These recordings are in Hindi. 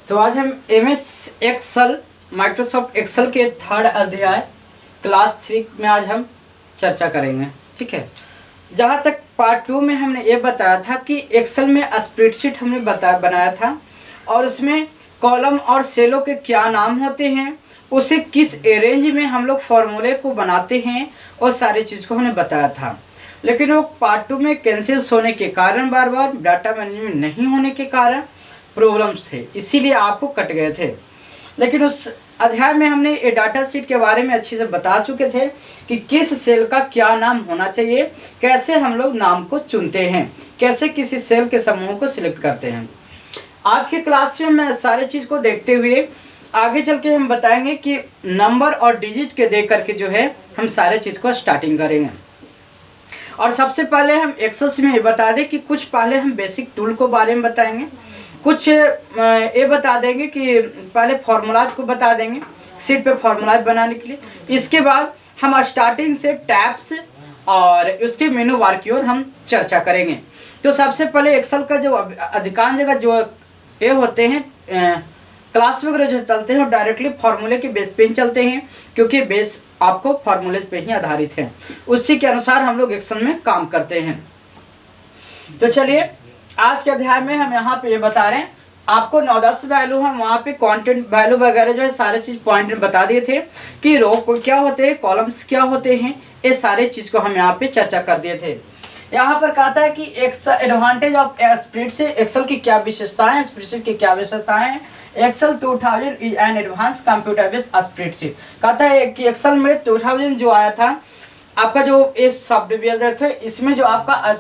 तो आज हम MS एक्सेल माइक्रोसॉफ्ट एक्सेल के 3rd अध्याय क्लास 3 में आज हम चर्चा करेंगे। ठीक है, जहाँ तक पार्ट 2 में हमने ये बताया था कि एक्सेल में स्प्रेडशीट हमने बनाया था और उसमें कॉलम और सेलों के क्या नाम होते हैं, उसे किस अरेंज में हम लोग फॉर्मूले को बनाते हैं और सारी चीज़ को हमने बताया था। लेकिन वो पार्ट 2 में कैंसिल होने के कारण, बार बार डाटा मैनेजमेंट नहीं होने के कारण प्रॉब्लम्स थे, इसीलिए आपको कट गए थे। लेकिन उस अध्याय में हमने ये डाटा शीट के बारे में अच्छे से बता चुके थे कि किस सेल का क्या नाम होना चाहिए, कैसे हम लोग नाम को चुनते हैं, कैसे किसी सेल के समूह को सिलेक्ट करते हैं। आज के क्लास में मैं सारे चीज़ को देखते हुए आगे चल के हम बताएंगे कि नंबर और डिजिट के दे करके जो है हम सारे चीज़ को स्टार्टिंग करेंगे। और सबसे पहले हम एक्सेल में ये बता दें कि कुछ पहले हम बेसिक टूल को बारे में बताएंगे, कुछ ये बता देंगे कि पहले फार्मूलाज को बता देंगे शीट पे फार्मूलाज बनाने के लिए। इसके बाद हम स्टार्टिंग से टैब्स और उसके मेनू बार की ओर हम चर्चा करेंगे। तो सबसे पहले एक्सेल का जो अधिकांश जगह जो ये होते हैं क्लास वगैरह जो चलते हैं वो डायरेक्टली फार्मूले के बेस पे ही चलते हैं, क्योंकि बेस आपको फार्मूले पे ही आधारित है, उसी के अनुसार हम लोग एक्सेल में काम करते हैं। तो चलिए आज के अध्याय में हम यहाँ पे ये बता रहे हैं, आपको 9-10 वैल्यू हम वहाँ पे कंटेंट वैल्यू वगैरह जो है सारे चीज़ पॉइंट में बता दिए थे कि रो को क्या होते हैं, कॉलम्स क्या होते हैं, ये सारे चीज़ को हम यहाँ पे चर्चा कर दिए थे। यहाँ पर कहता है कि एडवांटेज ऑफ स्प्रेडशीट, एक्सेल की क्या विशेषताएं, स्प्रेडशीट की क्या विशेषताएं हैं। Excel 2000 is an advance computer based spreadsheet. कहता है कि एक्सेल में 2000 जो आया था आपका, जो इस सॉफ्टवेयर थे, इसमें जो आपका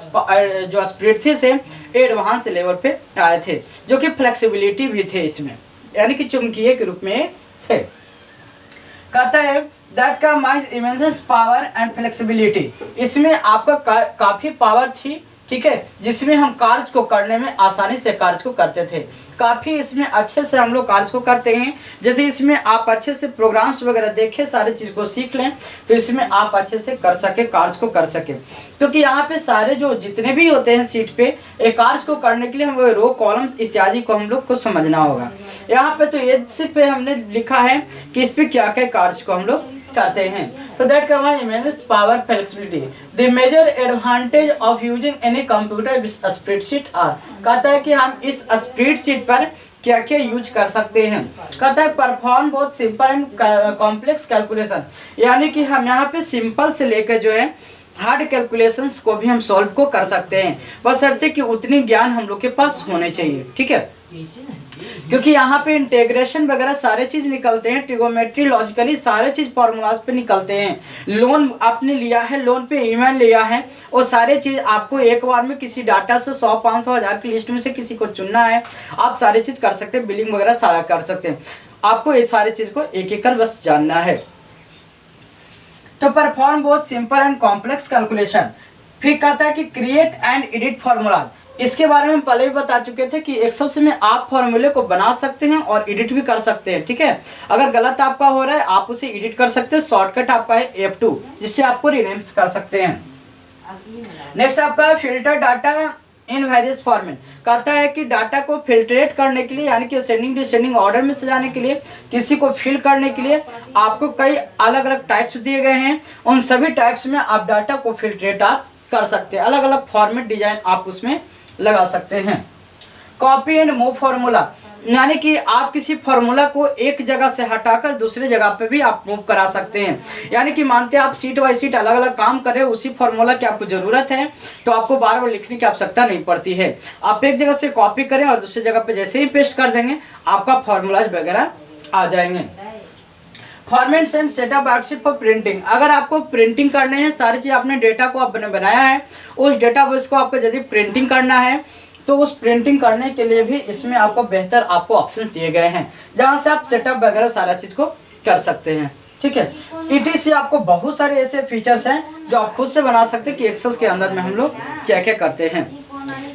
जो स्प्रेडशीट थे एडवांस लेवल पे आए थे, जो कि फ्लेक्सिबिलिटी भी थे इसमें, यानी कि चुंबकीय के रूप में थे। कहता है दैट का mine's immense power and flexibility, इसमें आपका काफ़ी पावर थी, ठीक है, जिसमें हम कार्य को करने में आसानी से कार्य को करते थे। काफ़ी इसमें अच्छे से हम लोग कार्य को करते हैं। जैसे इसमें आप अच्छे से प्रोग्राम्स वगैरह देखें, सारे चीज़ को सीख लें, तो इसमें आप अच्छे से कर सके, कार्य को कर सके। क्योंकि यहाँ पे सारे जो जितने भी होते हैं सीट पे, एक कार्य को करने के लिए हम रो कॉलम्स इत्यादि को हम लोग को समझना होगा। यहाँ पे तो ये सिर्फ पे हमने लिखा है कि इस पे क्या क्या कार्य को हम लोग करते हैं। तो that command images power flexibility the major advantage of using any computer spreadsheet are. कहता है कि हम इस स्प्रेडशीट पर क्या क्या यूज कर सकते हैं। कहता है परफॉर्म बहुत सिंपल एंड कॉम्प्लेक्स कैलकुलेशन, यानी कि हम यहाँ पे सिंपल से लेकर जो है हार्ड कैलकुलेशंस को भी हम सॉल्व को कर सकते हैं, बशर्ते कि उतनी ज्ञान हम लोग के पास होने चाहिए। ठीक है, क्योंकि यहाँ पे इंटीग्रेशन वगैरह सारे चीज निकलते हैं, ट्रिगोनोमेट्री, लॉजिकली सारे चीज फॉर्मूलाज पे निकलते हैं। लोन आपने लिया है, लोन पे ईमेल लिया है, और सारे चीज आपको एक बार में किसी डाटा से 100, 500, 1000 की लिस्ट में से किसी को चुनना है, आप सारी चीज कर सकते हैं, बिलिंग वगैरह सारा कर सकते हैं। आपको ये सारी चीज को एक एक कर बस जानना है। तो परफॉर्म बहुत सिंपल एंड कॉम्प्लेक्स कैलकुलेशन। फिर कहता है कि क्रिएट एंड एडिट फार्मूला, इसके बारे में हम पहले भी बता चुके थे कि एक्सेल से में आप फॉर्मूले को बना सकते हैं और एडिट भी कर सकते हैं। ठीक है, अगर गलत आपका हो रहा है आप उसे एडिट कर सकते हैं, शॉर्टकट आपका है F2, जिससे आपको रीनेम कर सकते हैं। नेक्स्ट आपका है filter data in various format. कहता है कि डाटा को फिल्ट्रेट करने के लिए, यानी कि असेंडिंग डिसेंडिंग ऑर्डर में सजाने के लिए, किसी को फिल करने के लिए आपको कई अलग अलग टाइप्स दिए गए हैं। उन सभी टाइप्स में आप डाटा को फिल्ट्रेट आप कर सकते हैं, अलग अलग फॉर्मेट डिजाइन आप उसमें लगा सकते हैं। कॉपी एंड मूव फार्मूला, यानी कि आप किसी फार्मूला को एक जगह से हटाकर दूसरे जगह पे भी आप मूव करा सकते हैं। यानी कि मानते हैं आप सीट बाई सीट अलग अलग काम कर रहे हो, उसी फार्मूला की आपको जरूरत है, तो आपको बार बार लिखने की आवश्यकता नहीं पड़ती है। आप एक जगह से कॉपी करें और दूसरी जगह पे जैसे ही पेस्ट कर देंगे आपका फार्मूलाज वगैरह आ जाएंगे। Formats and setup worksheet for printing, अगर आपको प्रिंटिंग करने हैं, सारी चीज़ आपने डेटा को आपने बनाया है, उस डेटा बेस को आपको यदि प्रिंटिंग करना है तो उस प्रिंटिंग करने के लिए भी इसमें आपको बेहतर आपको ऑप्शन दिए गए हैं, जहां से आप सेटअप वगैरह सारा चीज़ को कर सकते हैं। ठीक है, ETC आपको बहुत सारे ऐसे फीचर्स हैं जो आप खुद से बना सकते हैं कि एक्सेल के अंदर में हम लोग क्या क्या करते हैं।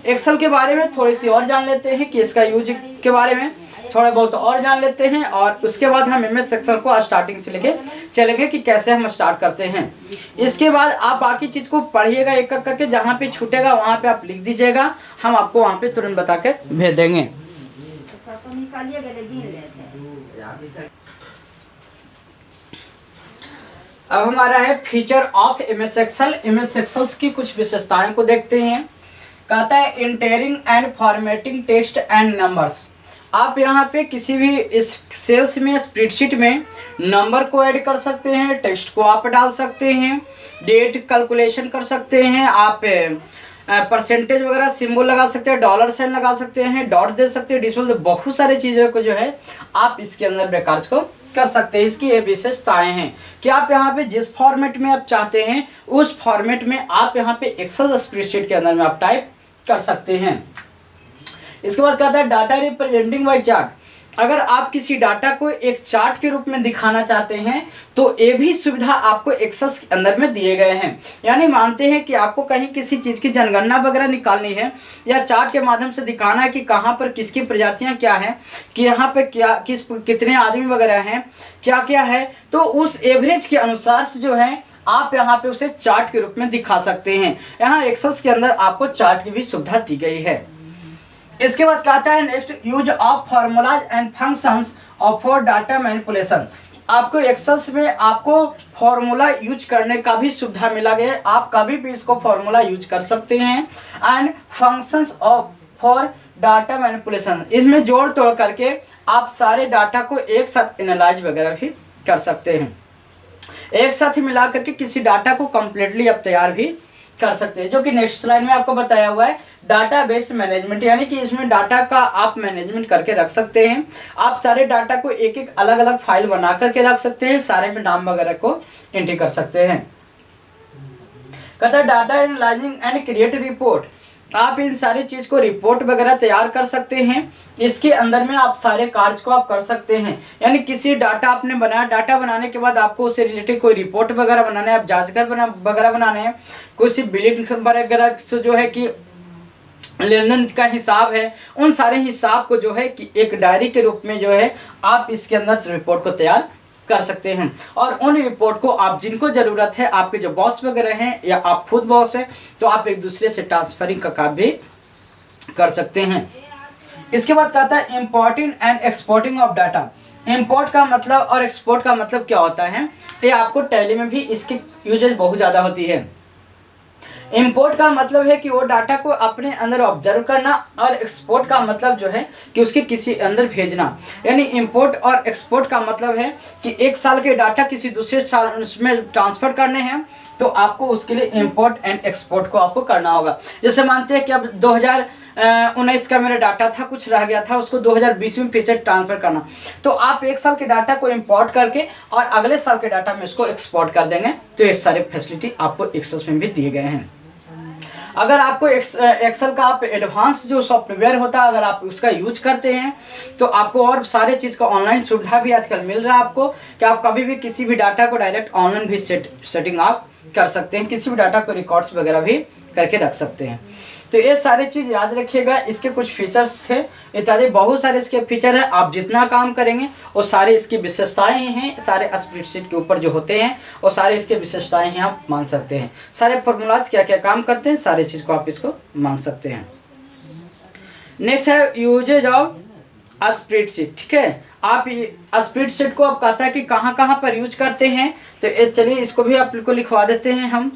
एक्सेल के बारे में थोड़ी सी और जान लेते हैं कि इसका यूज के बारे में थोड़ा बहुत और जान लेते हैं, और उसके बाद हम MS एक्सेल को स्टार्टिंग से लेके चलेंगे कि कैसे हम स्टार्ट करते हैं। इसके बाद आप बाकी चीज़ को पढ़िएगा एक एक करके, जहाँ पे छूटेगा वहाँ पे आप लिख दीजिएगा, हम आपको वहाँ पे तुरंत बता के भेज देंगे। अब हमारा है feature of MS Excel. MS Excel की कुछ विशेषताएं को देखते हैं। कहता है entering and formatting text and numbers. आप यहाँ पे किसी भी इस सेल्स में स्प्रेडशीट में नंबर को ऐड कर सकते हैं, टेक्स्ट को आप डाल सकते हैं, डेट कैलकुलेशन कर सकते हैं, आप परसेंटेज वगैरह सिंबल लगा सकते हैं, डॉलर साइन लगा सकते हैं, डॉट दे सकते हैं, डिजिटल, बहुत सारी चीज़ों को जो है आप इसके अंदर बेकार को कर सकते हैं। इसकी ये विशेषताएं हैं कि आप यहाँ पे जिस फॉर्मेट में आप चाहते हैं उस फॉर्मेट में आप यहाँ पे एक्सेल स्प्रेडशीट के अंदर में आप टाइप कर सकते हैं। इसके बाद कहता है डाटा रिप्रेजेंटिंग बाय चार्ट। अगर आप किसी डाटा को एक चार्ट के रूप में दिखाना चाहते हैं तो ये भी सुविधा आपको एक्सेल के अंदर में दिए गए हैं। यानी मानते हैं कि आपको कहीं किसी चीज़ की जनगणना वगैरह निकालनी है या चार्ट के माध्यम से दिखाना है कि कहाँ पर किसकी प्रजातियाँ क्या हैं, कि यहाँ पे क्या कितने आदमी वगैरह हैं, क्या क्या है, तो उस एवरेज के अनुसार से जो है आप यहाँ पे उसे चार्ट के रूप में दिखा सकते हैं। यहाँ एक्सेल के अंदर आपको चार्ट की भी सुविधा दी गई है। इसके बाद कहता है next use of formulas and functions of for data manipulation. आपको एक्सेल में आपको फार्मूला यूज करने का भी सुविधा मिला गया है। आप कभी भी इसको फार्मूला यूज कर सकते हैं। And functions of for data manipulation, इसमें जोड़ तोड़ करके आप सारे डाटा को एक साथ एनालाइज वगैरह भी कर सकते हैं। एक साथ ही मिला करके किसी डाटा को कम्प्लीटली आप तैयार भी कर सकते हैं, जो कि नेक्स्ट स्लाइड में आपको बताया हुआ है डाटाबेस मैनेजमेंट। यानी कि इसमें डाटा का आप मैनेजमेंट करके रख सकते हैं। आप सारे डाटा को एक एक अलग अलग फाइल बना करके रख सकते हैं, सारे में नाम वगैरह को एंट्री कर सकते हैं। कहता है data analysing and create report. आप इन सारी चीज़ को रिपोर्ट वगैरह तैयार कर सकते हैं। इसके अंदर में आप सारे कार्य को आप कर सकते हैं। यानी किसी डाटा आपने बनाया, डाटा बनाने के बाद आपको उससे रिलेटेड कोई रिपोर्ट वगैरह बनाना है, आप जांचकर वगैरह बनाने हैं, कोई बिलिंग वगैरह से जो है कि लेन देन का हिसाब है, उन सारे हिसाब को जो है कि एक डायरी के रूप में जो है आप इसके अंदर रिपोर्ट को तैयार कर सकते हैं। और उन रिपोर्ट को आप जिनको ज़रूरत है, आपके जो बॉस वगैरह हैं या आप खुद बॉस हैं, तो आप एक दूसरे से ट्रांसफरिंग का काम भी कर सकते हैं। इसके बाद कहता है importing and exporting of data. Import का मतलब और एक्सपोर्ट का मतलब क्या होता है, ये आपको टैली में भी इसकी यूजेज बहुत ज़्यादा होती है। इंपोर्ट का मतलब है कि वो डाटा को अपने अंदर ऑब्जर्व करना, और एक्सपोर्ट का मतलब जो है कि उसके किसी अंदर भेजना। यानी इंपोर्ट और एक्सपोर्ट का मतलब है कि एक साल के डाटा किसी दूसरे साल उसमें ट्रांसफ़र करने हैं तो आपको उसके लिए इंपोर्ट एंड एक्सपोर्ट को आपको करना होगा। जैसे मानते हैं कि अब 2019 का मेरा डाटा था, कुछ रह गया था, उसको 2020 में फिर से ट्रांसफ़र करना, तो आप एक साल के डाटा को इंपोर्ट करके और अगले साल के डाटा में उसको एक्सपोर्ट कर देंगे। तो ये सारे फैसिलिटी आपको एक्सेल में भी दिए गए हैं। अगर आपको एक्सेल का आप एडवांस जो सॉफ्टवेयर होता है अगर आप उसका यूज करते हैं तो आपको और सारे चीज़ का ऑनलाइन सुविधा भी आजकल मिल रहा है आपको, कि आप कभी भी किसी भी डाटा को डायरेक्ट ऑनलाइन भी सेटिंग आप कर सकते हैं, किसी भी डाटा को रिकॉर्ड्स वगैरह भी करके रख सकते हैं। तो ये सारी चीज़ याद रखिएगा। इसके कुछ फीचर्स थे इत्यादि, बहुत सारे इसके फीचर है। आप जितना काम करेंगे वो सारे इसकी विशेषताएं हैं, सारे स्प्रेडशीट के ऊपर जो होते हैं वो सारे इसके विशेषताएं हैं, आप मान सकते हैं। सारे फॉर्मूलाज क्या क्या काम करते हैं, सारी चीज़ को आप इसको मान सकते हैं। नेक्स्ट है यूजेज ऑफ स्प्रेडशीट। ठीक है, आप स्प्रेडशीट को आप कहता है कि कहाँ कहाँ पर यूज करते हैं, तो चलिए इसको भी आपको लिखवा देते हैं हम।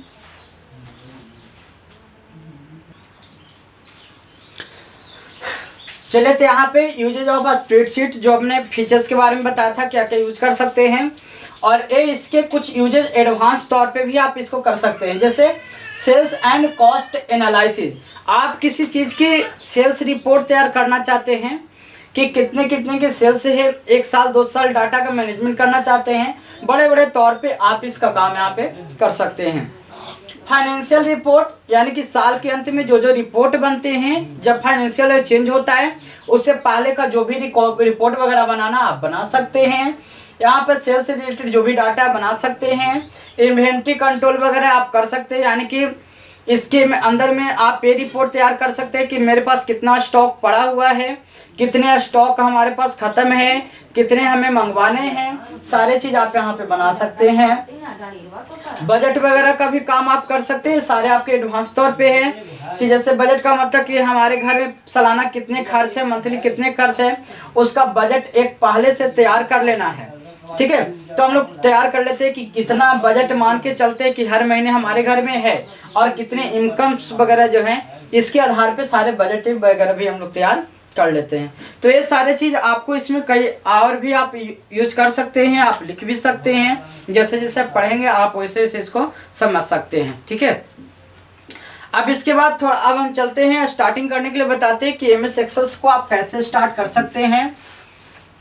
चलिए तो यहाँ पे यूजेज ऑफ स्प्रेडशीट जो हमने फीचर्स के बारे में बताया था क्या क्या यूज कर सकते हैं, और ये इसके कुछ यूजेज एडवांस तौर पे भी आप इसको कर सकते हैं। जैसे सेल्स एंड कॉस्ट एनालिसिस। आप किसी चीज़ की सेल्स रिपोर्ट तैयार करना चाहते हैं कि कितने कितने के सेल्स है, 1 साल 2 साल डाटा का मैनेजमेंट करना चाहते हैं, बड़े बड़े तौर पे आप इसका काम यहाँ पे कर सकते हैं। फाइनेंशियल रिपोर्ट, यानी कि साल के अंत में जो जो रिपोर्ट बनते हैं, जब फाइनेंशियल ईयर चेंज होता है उससे पहले का जो भी रिपोर्ट वगैरह बनाना आप बना सकते हैं। यहाँ पर सेल्स से रिलेटेड जो भी डाटा बना सकते हैं। इन्वेंट्री कंट्रोल वगैरह आप कर सकते हैं, यानी कि इसके में अंदर में आप ये रिपोर्ट तैयार कर सकते हैं कि मेरे पास कितना स्टॉक पड़ा हुआ है, कितने स्टॉक हमारे पास ख़त्म है, कितने हमें मंगवाने हैं, सारे चीज़ आप यहाँ पे बना सकते हैं। बजट वगैरह का भी काम आप कर सकते हैं, सारे आपके एडवांस तौर पे है कि जैसे बजट का मतलब कि हमारे घर में सालाना कितने खर्च है, मंथली कितने खर्च है, उसका बजट एक पहले से तैयार कर लेना है। ठीक है, तो हम लोग तैयार कर लेते हैं कि कितना बजट मान के चलते हैं कि हर महीने हमारे घर में है और कितने इनकम्स वगैरह जो हैं, इसके आधार पे सारे बजट वगैरह भी हम लोग तैयार कर लेते हैं। तो ये सारे चीज़ आपको इसमें कई और भी आप यूज कर सकते हैं, आप लिख भी सकते हैं, जैसे जैसे आप पढ़ेंगे आप वैसे वैसे इसको समझ सकते हैं। ठीक है, अब इसके बाद थोड़ा अब हम चलते हैं स्टार्टिंग करने के लिए बताते हैं कि MS एक्सेल को आप कैसे स्टार्ट कर सकते हैं।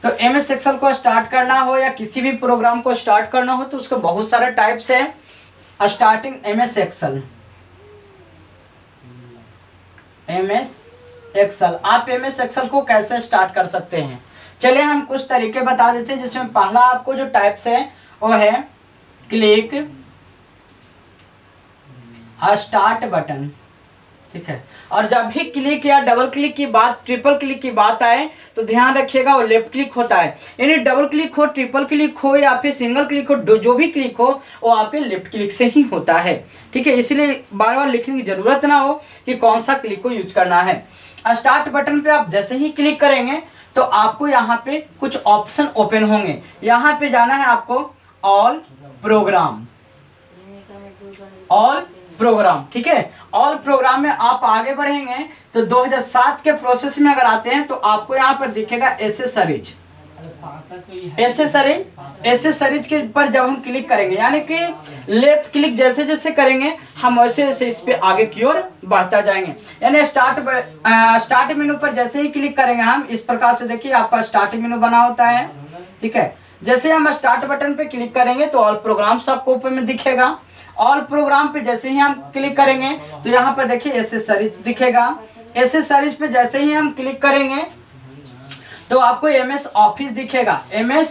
तो MS एक्सेल को स्टार्ट करना हो या किसी भी प्रोग्राम को स्टार्ट करना हो तो उसके बहुत सारे टाइप्स है। स्टार्टिंग MS एक्सेल, आप MS एक्सेल को कैसे स्टार्ट कर सकते हैं, चलिए हम कुछ तरीके बता देते हैं। जिसमें पहला आपको जो टाइप्स है वो है क्लिक स्टार्ट बटन। ठीक है, और जब भी क्लिक या डबल क्लिक की बात, ट्रिपल क्लिक की बात आए तो ध्यान रखिएगा वो लेफ्ट क्लिक होता है, यानी डबल क्लिक हो, ट्रिपल क्लिक हो या फिर सिंगल क्लिक हो, जो भी क्लिक हो वो आपके लेफ्ट क्लिक से ही होता है। ठीक है, इसलिए बार बार लिखने की ज़रूरत ना हो कि कौन सा क्लिक को यूज करना है। स्टार्ट बटन पे आप जैसे ही क्लिक करेंगे तो आपको यहाँ पे कुछ ऑप्शन ओपन होंगे। यहाँ पे जाना है आपको ऑल प्रोग्राम, ऑल प्रोग्राम। ठीक है, ऑल प्रोग्राम में आप आगे बढ़ेंगे तो 2007 के प्रोसेस में अगर आते हैं तो आपको यहाँ पर दिखेगा एसेसरीज। एसेसरीज के पर जब हम क्लिक करेंगे, यानी कि लेफ्ट क्लिक जैसे जैसे करेंगे हम वैसे वैसे इस पे आगे की ओर बढ़ता जाएंगे। यानी स्टार्ट मेनू पर जैसे ही क्लिक करेंगे हम इस प्रकार से देखिए आपका स्टार्ट मेनू बना होता है। ठीक है, जैसे हम स्टार्ट बटन पे क्लिक करेंगे तो ऑल प्रोग्राम्स आपको ऊपर में दिखेगा। ऑल प्रोग्राम पे जैसे ही हम क्लिक करेंगे तो यहाँ पर देखिए एसेसरीज दिखेगा। एसेसरीज पे जैसे ही हम क्लिक करेंगे तो आपको MS ऑफिस दिखेगा, MS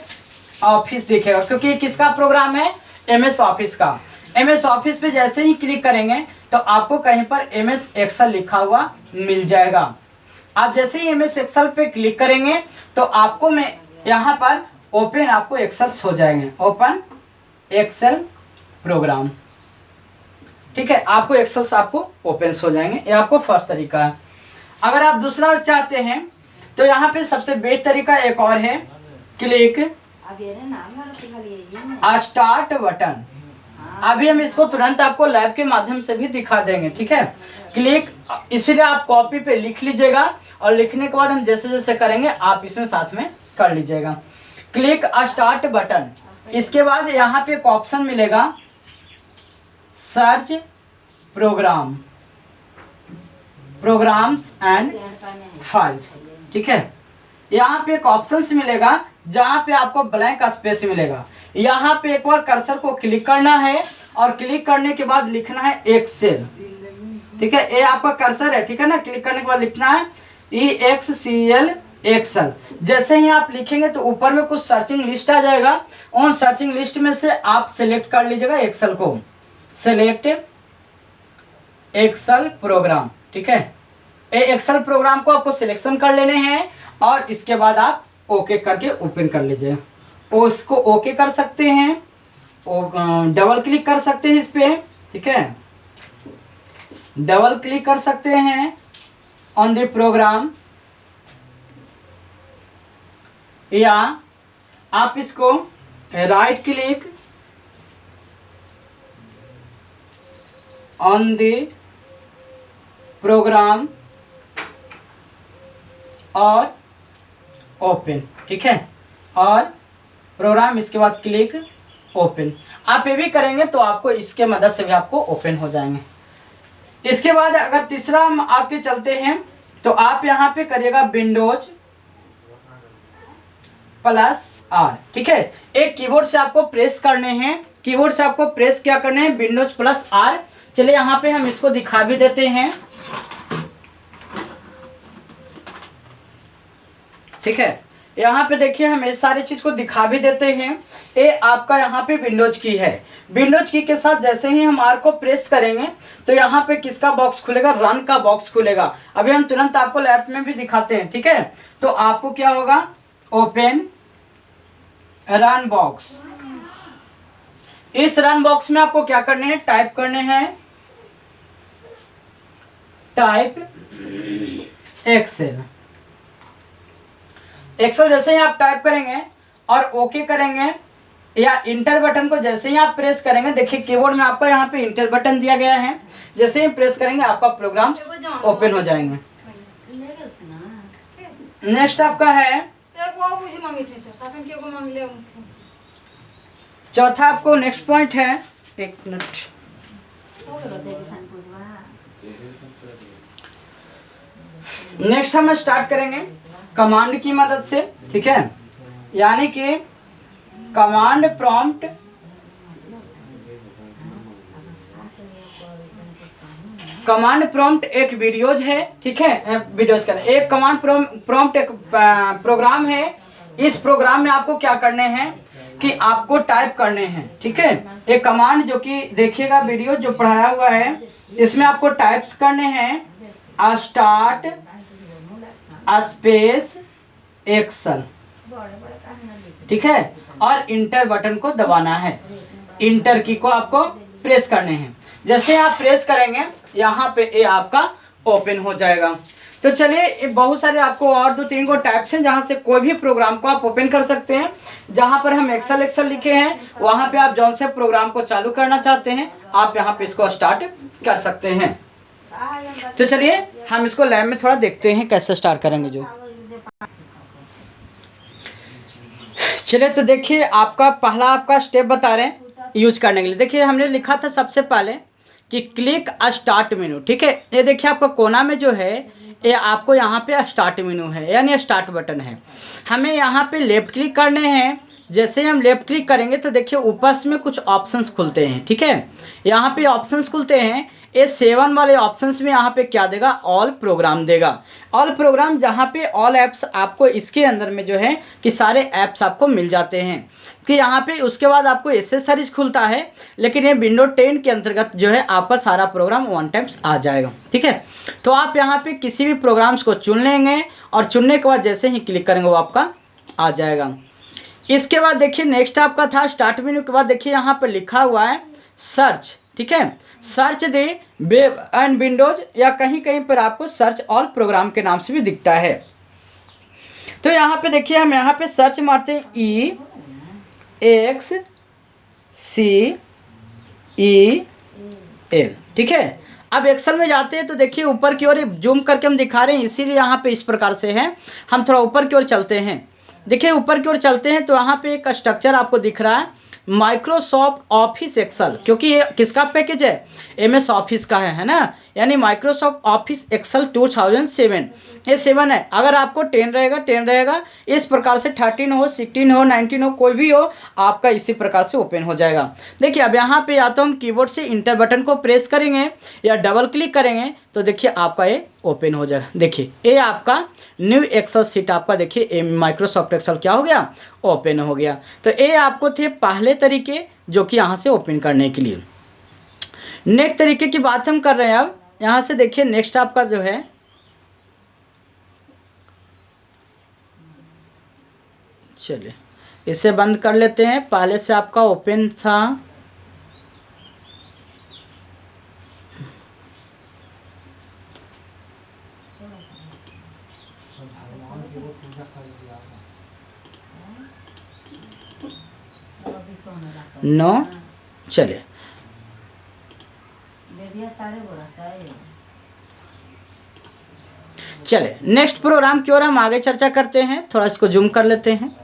ऑफिस दिखेगा, क्योंकि किसका प्रोग्राम है, MS ऑफिस का। MS ऑफिस पे जैसे ही क्लिक करेंगे तो आपको कहीं पर MS एक्सेल लिखा हुआ मिल जाएगा। आप जैसे ही MS एक्सेल पे क्लिक करेंगे तो आपको मैं यहाँ पर ओपन आपको एक्सेल्स हो जाएंगे, ओपन एक्सेल प्रोग्राम। ठीक है, आपको एक्सेल्स आपको ओपन हो जाएंगे। ये आपको फर्स्ट तरीका है। अगर आप दूसरा चाहते हैं तो यहाँ पे सबसे बेस्ट तरीका एक और है, क्लिक स्टार्ट बटन। अभी हम इसको तुरंत आपको लैब के माध्यम से भी दिखा देंगे। ठीक है, क्लिक, इसलिए आप कॉपी पे लिख लीजिएगा और लिखने के बाद हम जैसे जैसे करेंगे आप इसमें साथ में कर लीजिएगा। क्लिक स्टार्ट बटन, इसके बाद यहाँ पे एक ऑप्शन मिलेगा search program, programs and files. ठीक है, यहाँ पे एक ऑप्शन मिलेगा जहाँ पे आपको ब्लैंक स्पेस मिलेगा। यहाँ पे एक बार कर्सर को क्लिक करना है और क्लिक करने के बाद लिखना है एक्सेल। ठीक है, ये आपका कर्सर है। ठीक है ना, क्लिक करने के बाद लिखना है EXCL एक्सेल। जैसे ही आप लिखेंगे तो ऊपर में कुछ सर्चिंग लिस्ट आ जाएगा, उन सर्चिंग लिस्ट में से आप सिलेक्ट कर लीजिएगा एक्सेल को, सिलेक्ट एक्सेल प्रोग्राम। ठीक है, एक्सेल प्रोग्राम को आपको सिलेक्शन कर लेने हैं और इसके बाद आप ओके करके ओपन कर लीजिए। उसको ओके कर सकते हैं, डबल क्लिक कर सकते हैं इस पे। ठीक है, डबल क्लिक कर सकते हैं ऑन द प्रोग्राम, या आप इसको right click on the program और ओपन। ठीक है, और प्रोग्राम, इसके बाद क्लिक ओपन। आप ये भी करेंगे तो आपको इसके मदद से भी आपको ओपन हो जाएंगे। इसके बाद अगर तीसरा हम आके चलते हैं तो आप यहाँ पे करिएगा विंडोज +R। ठीक है, एक कीबोर्ड से आपको प्रेस करने हैं, कीबोर्ड से आपको प्रेस क्या करने हैं, विंडोज +R। चलिए यहाँ पे हम इसको दिखा भी देते हैं। ठीक है, यहाँ पे देखिए हम इस सारी चीज़ को दिखा भी देते हैं। ये आपका यहाँ पे विंडोज की है। विंडोज की के साथ जैसे ही हम आर को प्रेस करेंगे तो यहाँ पे किसका बॉक्स खुलेगा, रन का बॉक्स खुलेगा। अभी हम तुरंत आपको लेफ्ट में भी दिखाते हैं, ठीक है। तो आपको क्या होगा, ओपन रन बॉक्स। इस रन बॉक्स में आपको क्या करने हैं, टाइप करने हैं टाइप एक्सेल। एक्सेल जैसे ही आप टाइप करेंगे और ओके करेंगे या इंटर बटन को जैसे ही आप प्रेस करेंगे, देखिए कीबोर्ड में आपको यहाँ पे इंटर बटन दिया गया है। जैसे ही प्रेस करेंगे आपका प्रोग्राम ओपन हो जाएंगे। नेक्स्ट आपका है चौथा, आपको नेक्स्ट पॉइंट है, एक मिनट, नेक्स्ट हम स्टार्ट करेंगे कमांड की मदद से, ठीक है। यानी कि कमांड प्रॉम्प्ट, कमांड प्रॉम्प्ट एक वीडियोज है, ठीक है, वीडियोज का एक कमांड प्रॉम्प्ट एक प्रोग्राम है। इस प्रोग्राम में आपको क्या करने हैं कि आपको टाइप करने हैं, ठीक है। एक कमांड जो कि देखिएगा वीडियो जो पढ़ाया हुआ है, इसमें आपको टाइप्स करने हैं स्टार्ट स्पेस एक्सेल, ठीक है, और इंटर बटन को दबाना है। इंटर की को आपको प्रेस करने हैं। जैसे आप प्रेस करेंगे यहाँ पे ये आपका ओपन हो जाएगा। तो चलिए, बहुत सारे आपको और 2-3 को टाइप्स हैं जहाँ से कोई भी प्रोग्राम को आप ओपन कर सकते हैं। जहाँ पर हम एक्सेल लिखे हैं वहाँ पे आप जौन से प्रोग्राम को चालू करना चाहते हैं आप यहाँ पे इसको स्टार्ट कर सकते हैं। तो चलिए हम इसको लैब में थोड़ा देखते हैं कैसे स्टार्ट करेंगे। जो चलिए, तो देखिए आपका पहला आपका स्टेप बता रहे हैं यूज करने के लिए। देखिए हमने लिखा था सबसे पहले कि क्लिक स्टार्ट मेनू, ठीक है। ये देखिए आपका कोना में जो है ये आपको यहाँ पे स्टार्ट मेनू है, यानी स्टार्ट बटन है। हमें यहाँ पे लेफ्ट क्लिक करने हैं। जैसे हम लेफ्ट क्लिक करेंगे तो देखिए ऊपर में कुछ ऑप्शंस खुलते हैं, ठीक है। यहाँ पे ऑप्शंस खुलते हैं। ये 7 वाले ऑप्शंस में यहाँ पे क्या देगा, ऑल प्रोग्राम देगा। ऑल प्रोग्राम जहाँ पे ऑल ऐप्स आपको इसके अंदर में जो है कि सारे ऐप्स आपको मिल जाते हैं कि यहाँ पे। उसके बाद आपको एसेसरीज खुलता है, लेकिन ये विंडो 10 के अंतर्गत जो है आपका सारा प्रोग्राम वन टाइम्स आ जाएगा, ठीक है। तो आप यहाँ पे किसी भी प्रोग्राम्स को चुन लेंगे और चुनने के बाद जैसे ही क्लिक करेंगे वो आपका आ जाएगा। इसके बाद देखिए नेक्स्ट आपका था स्टार्ट मेनू के बाद देखिए यहाँ पर लिखा हुआ है सर्च, ठीक है। Search they web and Windows, या कहीं कहीं पर आपको सर्च ऑल प्रोग्राम के नाम से भी दिखता है। तो यहाँ पे देखिए हम यहाँ पे सर्च मारते हैं EXCEL, ठीक है। अब एक्सेल में जाते हैं तो देखिए ऊपर की ओर जूम करके हम दिखा रहे हैं, इसीलिए यहाँ पे इस प्रकार से है। हम थोड़ा ऊपर की ओर चलते हैं। देखिए ऊपर की ओर चलते हैं तो यहाँ पे एक स्ट्रक्चर आपको दिख रहा है माइक्रोसॉफ्ट ऑफिस एक्सेल, क्योंकि ये किसका पैकेज है, MS ऑफिस का है ना, यानी माइक्रोसॉफ्ट ऑफिस एक्सेल 2007। ये 7 है। अगर आपको 10 रहेगा 10 रहेगा, इस प्रकार से 13 हो 16 हो 19 हो कोई भी हो आपका इसी प्रकार से ओपन हो जाएगा। देखिए अब यहाँ पे या तो हम कीबोर्ड से इंटर बटन को प्रेस करेंगे या डबल क्लिक करेंगे तो देखिए आपका ये ओपन हो जाएगा। देखिए ये आपका न्यू एक्सेल सीट आपका देखिए माइक्रोसॉफ्ट एक्सेल क्या हो गया, ओपन हो गया। तो ये आपको थे पहले तरीके जो कि यहाँ से ओपन करने के लिए। नेक्स्ट तरीके की बात हम कर रहे हैं। अब यहाँ से देखिए नेक्स्ट आपका जो है चलिए इसे बंद कर लेते हैं। पहले से आपका ओपन था, नो चलिए चले नेक्स्ट प्रोग्राम की ओर हम आगे चर्चा करते हैं। थोड़ा इसको जूम कर लेते हैं।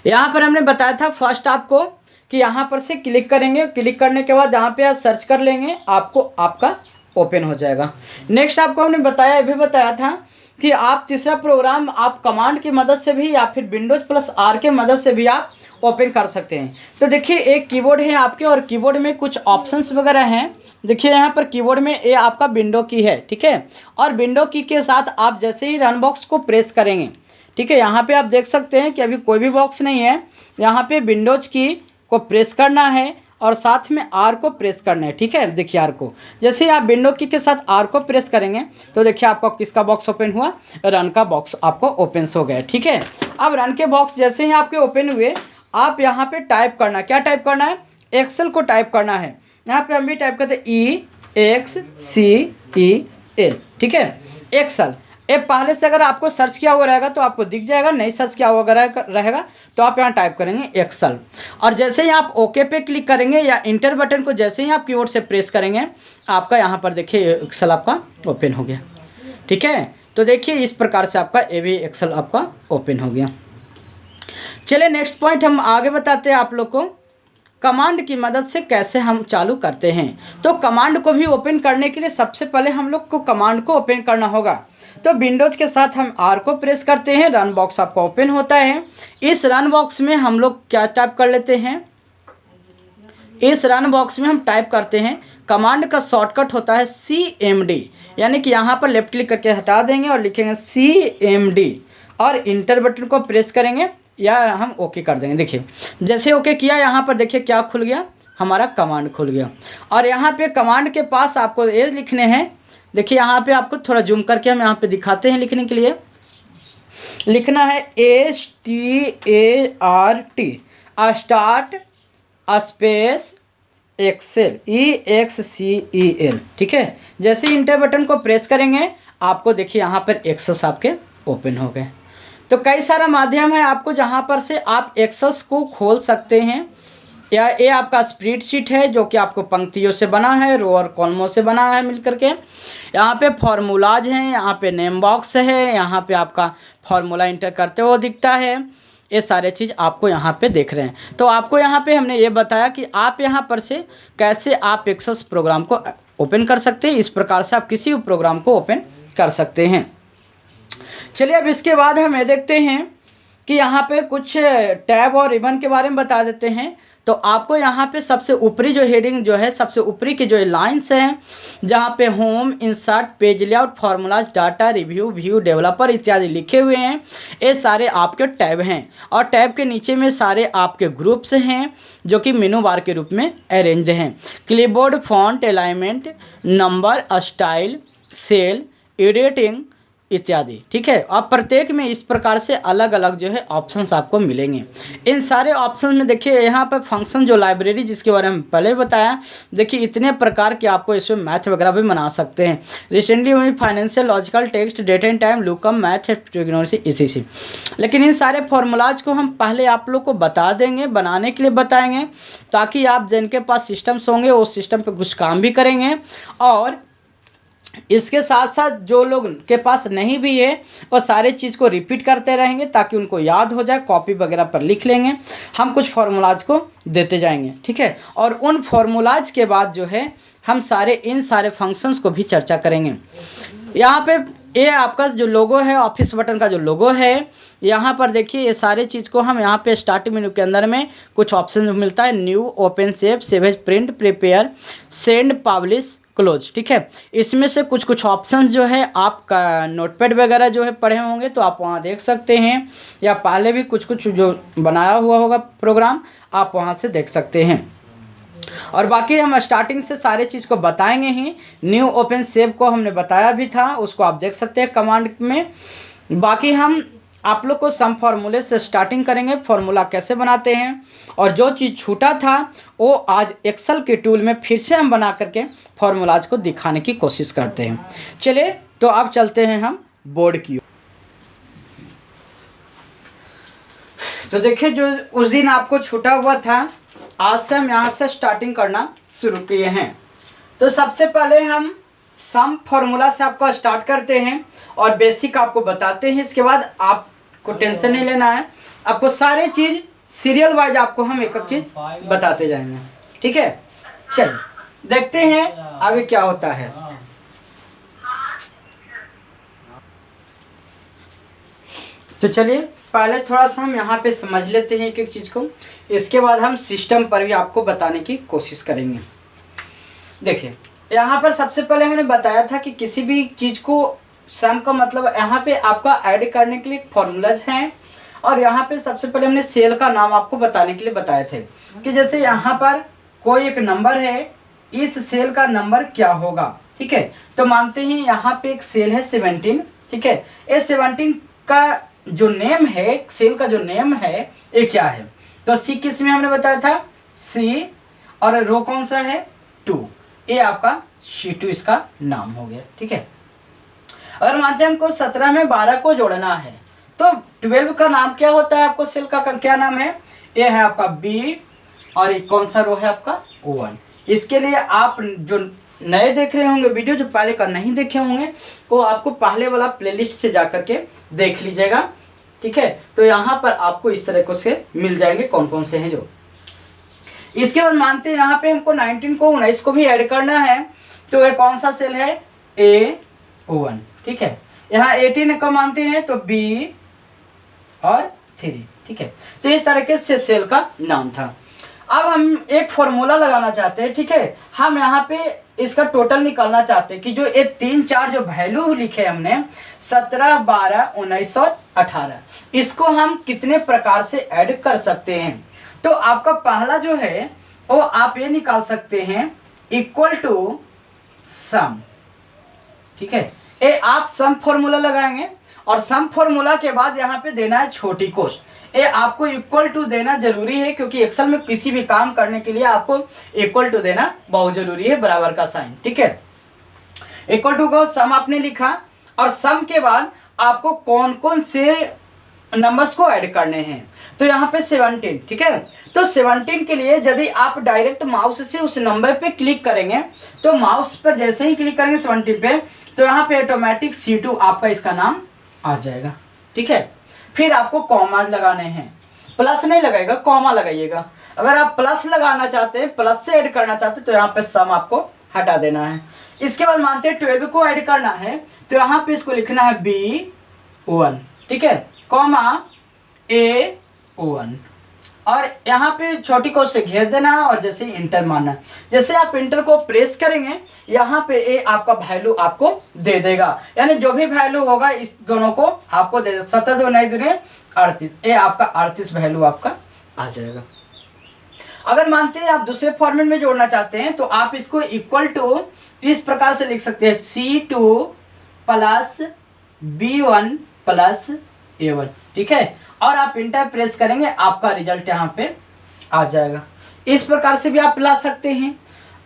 यहाँ पर हमने बताया था फर्स्ट आपको कि यहाँ पर से क्लिक करेंगे, क्लिक करने के बाद जहाँ पे आप सर्च कर लेंगे आपको आपका ओपन हो जाएगा। नेक्स्ट आपको हमने बताया, ये भी बताया था कि आप तीसरा प्रोग्राम आप कमांड की मदद से भी या फिर विंडोज प्लस आर के मदद से भी आप ओपन कर सकते हैं। तो देखिए एक कीबोर्ड है आपके और कीबोर्ड में कुछ ऑप्शंस वगैरह हैं। देखिए यहाँ पर कीबोर्ड में ये आपका विंडो की है, ठीक है। और विंडो की के साथ आप जैसे ही रन बॉक्स को प्रेस करेंगे, ठीक है। यहाँ पे आप देख सकते हैं कि अभी कोई भी बॉक्स नहीं है। यहाँ पे विंडोज की को प्रेस करना है और साथ में आर को प्रेस करना है, ठीक है। देखिए आर को, जैसे आप विंडो की के साथ आर को प्रेस करेंगे तो देखिए आपका किसका बॉक्स ओपन हुआ, रन का बॉक्स आपको ओपन हो गया, ठीक है। अब रन के बॉक्स जैसे ही आपके ओपन हुए, आप यहाँ पे टाइप करना, क्या टाइप करना है, एक्सेल को टाइप करना है। यहाँ पे हम भी टाइप करते EXCEL, ठीक है, एक्सेल। ये पहले से अगर आपको सर्च किया हुआ रहेगा तो आपको दिख जाएगा, नहीं सर्च किया हुआ रहेगा तो आप यहाँ टाइप करेंगे एक्सेल। और जैसे ही आप ओके पे क्लिक करेंगे या इंटर बटन को जैसे ही आप कीबोर्ड से प्रेस करेंगे, आपका यहाँ पर देखिए एक्सेल आपका ओपन हो गया, ठीक है। तो देखिए इस प्रकार से आपका ये भी एक्सेल आपका ओपन हो गया। चलिए नेक्स्ट पॉइंट हम आगे बताते हैं आप लोग को, कमांड की मदद से कैसे हम चालू करते हैं। तो कमांड को भी ओपन करने के लिए सबसे पहले हम लोग को कमांड को ओपन करना होगा। तो विंडोज के साथ हम आर को प्रेस करते हैं, रन बॉक्स आपका ओपन होता है। इस रन बॉक्स में हम लोग क्या टाइप कर लेते हैं, इस रन बॉक्स में हम टाइप करते हैं, कमांड का शॉर्टकट होता है CMD, यानी कि यहाँ पर लेफ्ट क्लिक करके हटा देंगे और लिखेंगे CMD और इंटर बटन को प्रेस करेंगे या हम ओके कर देंगे। देखिए जैसे ओके किया, यहाँ पर देखिए क्या खुल गया, हमारा कमांड खुल गया। और यहाँ पे कमांड के पास आपको ये लिखने हैं, देखिए यहाँ पे आपको थोड़ा जूम करके हम यहाँ पे दिखाते हैं। लिखने के लिए लिखना है START start space Excel EXCEL, ठीक है। जैसे इंटर बटन को प्रेस करेंगे आपको देखिए यहाँ पर एक्सेस आपके ओपन हो गए। तो कई सारा माध्यम है आपको जहाँ पर से आप एक्सेस को खोल सकते हैं। या ये आपका स्प्रेडशीट है जो कि आपको पंक्तियों से बना है, रो और कॉलमों से बना है मिलकर के। यहाँ पे फार्मूलाज हैं, यहाँ पे नेम बॉक्स है, यहाँ पे आपका फार्मूला इंटर करते हुए दिखता है। ये सारे चीज़ आपको यहाँ पे देख रहे हैं। तो आपको यहाँ पे हमने ये बताया कि आप यहाँ पर से कैसे आप एक्सेस प्रोग्राम को ओपन कर सकते हैं। इस प्रकार से आप किसी भी प्रोग्राम को ओपन कर सकते हैं। चलिए अब इसके बाद हम ये देखते हैं कि यहाँ पे कुछ टैब और रिबन के बारे में बता देते हैं। तो आपको यहाँ पे सबसे ऊपरी जो हेडिंग जो है, सबसे ऊपरी की जो लाइन्स हैं, जहाँ पे home, insert, page layout, formulas, data, review, view, developer इत्यादि लिखे हुए हैं, ये सारे आपके टैब हैं। और टैब के नीचे में सारे आपके ग्रुप्स हैं जो कि मेनू बार के रूप में अरेंज्ड हैं। Clipboard, font, alignment, number, style, cell, editing इत्यादि, ठीक है। अब प्रत्येक में इस प्रकार से अलग अलग जो है ऑप्शंस आपको मिलेंगे। इन सारे ऑप्शन में देखिए यहाँ पर फंक्शन जो लाइब्रेरी जिसके बारे में पहले बताया, देखिए इतने प्रकार के आपको इसमें मैथ वगैरह भी बना सकते हैं। रिसेंटली हुई financial, logical, text, date and time, lookup, math, trigonometry, इसी। लेकिन इन सारे फॉर्मूलाज को हम पहले आप लोग को बता देंगे, बनाने के लिए बताएंगे, ताकि आप जिनके पास सिस्टम्स होंगे उस सिस्टम पर कुछ काम भी करेंगे। और इसके साथ साथ जो लोग के पास नहीं भी है वो सारे चीज़ को रिपीट करते रहेंगे ताकि उनको याद हो जाए, कॉपी वगैरह पर लिख लेंगे। हम कुछ फार्मूलाज को देते जाएंगे, ठीक है। और उन फार्मूलाज के बाद जो है हम इन सारे फंक्शंस को भी चर्चा करेंगे। यहाँ पे ये आपका जो लोगो है, ऑफिस बटन का जो लोगो है, यहाँ पर देखिए ये सारे चीज़ को हम यहाँ पे स्टार्टिंग मेनू के अंदर में कुछ ऑप्शन मिलता है, new, open, save, save as, print, prepare, send, publish, close, ठीक है। इसमें से कुछ ऑप्शंस जो है आपका नोटपैड वगैरह जो है पढ़े होंगे तो आप वहाँ देख सकते हैं, या पहले भी कुछ जो बनाया हुआ होगा प्रोग्राम आप वहाँ से देख सकते हैं। और बाकी हम स्टार्टिंग से सारे चीज़ को बताएंगे ही। न्यू, ओपन, सेव को हमने बताया भी था, उसको आप देख सकते हैं कमांड में। बाकी हम आप लोग को सम फार्मूले से स्टार्टिंग करेंगे, फार्मूला कैसे बनाते हैं, और जो चीज़ छूटा था वो आज एक्सेल के टूल में फिर से हम बना करके फार्मूलाज को दिखाने की कोशिश करते हैं। चलिए तो अब चलते हैं हम बोर्ड की। तो देखिए जो उस दिन आपको छूटा हुआ था, आज से हम यहाँ से स्टार्टिंग करना शुरू किए हैं। तो सबसे पहले हम सम फार्मूला से आपको स्टार्ट करते हैं और बेसिक आपको बताते हैं। इसके बाद आपको टेंशन नहीं लेना है, आपको सारे चीज़ सीरियल वाइज आपको हम एक एक चीज़ बताते जाएंगे, ठीक है। चलिए देखते हैं आगे क्या होता है। तो चलिए पहले थोड़ा सा हम यहाँ पे समझ लेते हैं एक एक चीज़ को, इसके बाद हम सिस्टम पर भी आपको बताने की कोशिश करेंगे। देखिए यहाँ पर सबसे पहले हमने बताया था कि किसी भी चीज़ को सम का मतलब यहाँ पे आपका ऐड करने के लिए फॉर्मूलाज हैं। और यहाँ पे सबसे पहले हमने सेल का नाम आपको बताने के लिए बताए थे कि जैसे यहाँ पर कोई एक नंबर है, इस सेल का नंबर क्या होगा। ठीक है, तो मानते हैं यहाँ पे एक सेल है 17। ठीक है, इस 17 का जो नेम है, सेल का जो नेम है ये क्या है, तो सी किस में हमने बताया था, सी, और रो कौन सा है, 2, ये आपका C2 इसका नाम हो गया। ठीक है, अगर मानते हैं हमको 17 में 12 को जोड़ना है तो 12 का नाम क्या होता है, आपको सेल का क्या नाम है, ये है आपका बी, और ये कौन सा रो है आपका 1। इसके लिए आप जो नए देख रहे होंगे वीडियो, जो पहले का नहीं देखे होंगे, वो आपको पहले वाला प्लेलिस्ट से जा करके देख लीजिएगा। ठीक है, तो यहाँ पर आपको इस तरह से मिल जाएंगे कौन कौन से हैं जो। इसके बाद मानते हैं यहाँ पे हमको 19 को 19 को भी ऐड करना है, तो ये कौन सा सेल है, A1। ठीक है, यहाँ 18 का मानते हैं तो B और 3। ठीक है, तो इस तरीके से सेल का नाम था। अब हम एक फॉर्मूला लगाना चाहते हैं। ठीक है, हम यहाँ पे इसका टोटल निकालना चाहते हैं कि जो ये 3 4 जो वैल्यू लिखे हमने 17, 12, 19 और 18, इसको हम कितने प्रकार से ऐड कर सकते हैं। तो आपका पहला जो है वो आप ये निकाल सकते हैं इक्वल टू सम। ठीक है, ये आप सम फॉर्मूला लगाएंगे और सम फॉर्मूला के बाद यहाँ पे देना है छोटी कोष्ठ। ये आपको इक्वल टू देना जरूरी है, क्योंकि एक्सेल में किसी भी काम करने के लिए आपको इक्वल टू देना बहुत जरूरी है, बराबर का साइन। ठीक है, इक्वल टू का सम आपने लिखा, और सम के बाद आपको कौन कौन से नंबर्स को ऐड करने हैं, तो यहाँ पे 17। ठीक है, तो 17 के लिए यदि आप डायरेक्ट माउस से उस नंबर पे क्लिक करेंगे, तो माउस पर जैसे ही क्लिक करेंगे 17 पे, तो यहाँ पे ऑटोमेटिक C2 आपका इसका नाम आ जाएगा। ठीक है, फिर आपको कॉमा लगाने हैं, प्लस नहीं लगाएगा, कॉमा लगाइएगा। अगर आप प्लस लगाना चाहते हैं, प्लस से ऐड करना चाहते हैं, तो यहाँ पे सम आपको हटा देना है। इसके बाद मानते हैं 12 को ऐड करना है, तो यहाँ पे इसको लिखना है B1। ठीक है, कॉमा A1, और यहाँ पे छोटी कोष्ठ से घेर देना है और जैसे इंटर मारना है। जैसे आप इंटर को प्रेस करेंगे, यहाँ पे ए आपका वैल्यू आपको दे देगा, यानी जो भी वैल्यू होगा इस दोनों को आपको दे देगा। 17 2 9 दूने 38, ये आपका 38 वैल्यू आपका आ जाएगा। अगर मानते हैं आप दूसरे फॉर्मेट में जोड़ना चाहते हैं, तो आप इसको इक्वल टू इस प्रकार से लिख सकते हैं, C2 plus B1 plus A1। ठीक है, और आप इंटर प्रेस करेंगे, आपका रिजल्ट यहाँ पे आ जाएगा। इस प्रकार से भी आप ला सकते हैं।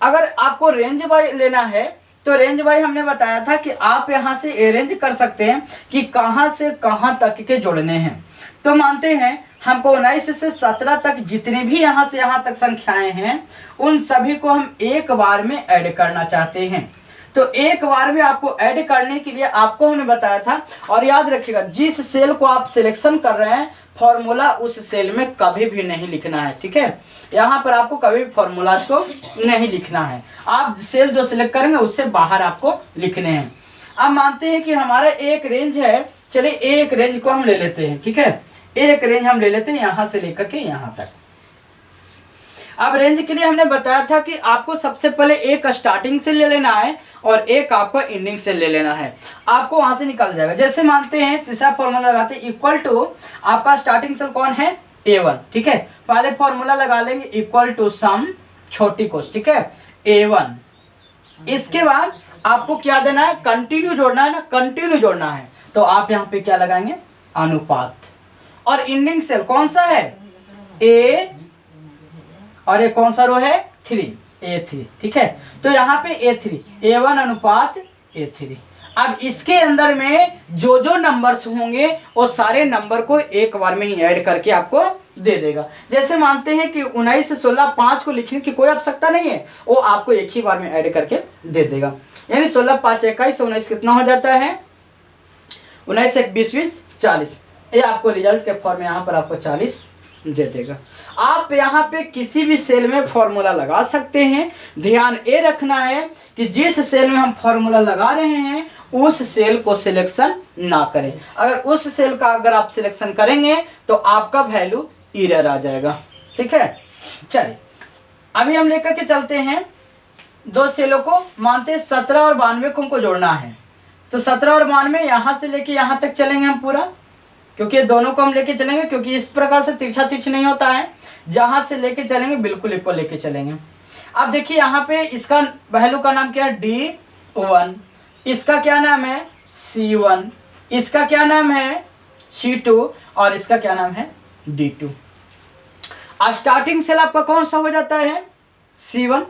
अगर आपको रेंज बाय लेना है, तो रेंज बाय हमने बताया था कि आप यहाँ से अरेंज कर सकते हैं कि कहाँ से कहाँ तक के जोड़ने हैं। तो मानते हैं हमको 19 से 17 तक जितने भी यहाँ से यहाँ तक संख्याएं हैं, उन सभी को हम एक बार में ऐड करना चाहते हैं। तो एक बार में आपको ऐड करने के लिए आपको हमने बताया था, और याद रखिएगा जिस सेल को आप सिलेक्शन कर रहे हैं, फॉर्मूला उस सेल में कभी भी नहीं लिखना है। ठीक है, यहाँ पर आपको कभी भी फॉर्मूलाज को नहीं लिखना है, आप सेल जो सिलेक्ट करेंगे उससे बाहर आपको लिखने हैं। अब मानते हैं कि हमारा एक रेंज है, चलिए एक रेंज को हम ले लेते हैं। ठीक है, एक रेंज हम ले लेते हैं यहाँ से लेकर के यहाँ तक। अब रेंज के लिए हमने बताया था कि आपको सबसे पहले एक स्टार्टिंग से ले लेना है और एक आपको एंडिंग से ले लेना है, आपको वहां से निकल जाएगा। जैसे मानते हैं तीसरा फॉर्मूला लगाते हैं, इक्वल टू आपका स्टार्टिंग सेल कौन है, A1। ठीक है, पहले फॉर्मूला लगा लेंगे इक्वल टू सम छोटी कोष्ठ। ठीक है, A1। इसके बाद आपको क्या देना है, कंटिन्यू जोड़ना है ना, कंटिन्यू जोड़ना है, तो आप यहाँ पे क्या लगाएंगे, अनुपात। और एंडिंग सेल कौन सा है, A, और ये कौन सा रो है, 3, A3। ठीक है, तो यहाँ पे A3, A1 अनुपात A3। अब इसके अंदर में जो जो नंबर्स होंगे वो सारे नंबर को एक बार में ही ऐड करके आपको दे देगा। जैसे मानते हैं कि 19 16 5 को लिखने की कोई आवश्यकता नहीं है, वो आपको एक ही बार में ऐड करके दे देगा। यानी 16 5 21 19 कितना हो जाता है, 19 1 20 20 40। ये आपको रिजल्ट के फॉर्म में यहाँ पर आपको 40 दे देगा। आप यहाँ पे किसी भी सेल में फॉर्मूला लगा सकते हैं। ध्यान ये रखना है कि जिस सेल में हम फॉर्मूला लगा रहे हैं उस सेल को सिलेक्शन ना करें। अगर उस सेल का अगर आप सिलेक्शन करेंगे तो आपका वैल्यू एरर आ जाएगा। ठीक है, चलिए अभी हम लेकर के चलते हैं दो सेलों को। मानते हैं 17 और 92 को हमको जोड़ना है, तो 17 और 92 यहाँ से लेके यहाँ तक चलेंगे हम पूरा, क्योंकि ये दोनों को हम लेके चलेंगे, क्योंकि इस प्रकार से तिरछा तिरछा नहीं होता है, जहाँ से लेके चलेंगे बिल्कुल इक्वल लेके चलेंगे। अब देखिए यहाँ पे इसका वैल्यू का नाम क्या है D1, इसका क्या नाम है C1, इसका क्या नाम है C2 और इसका क्या नाम है D2। अब स्टार्टिंग सेल आपका कौन सा हो जाता है C1,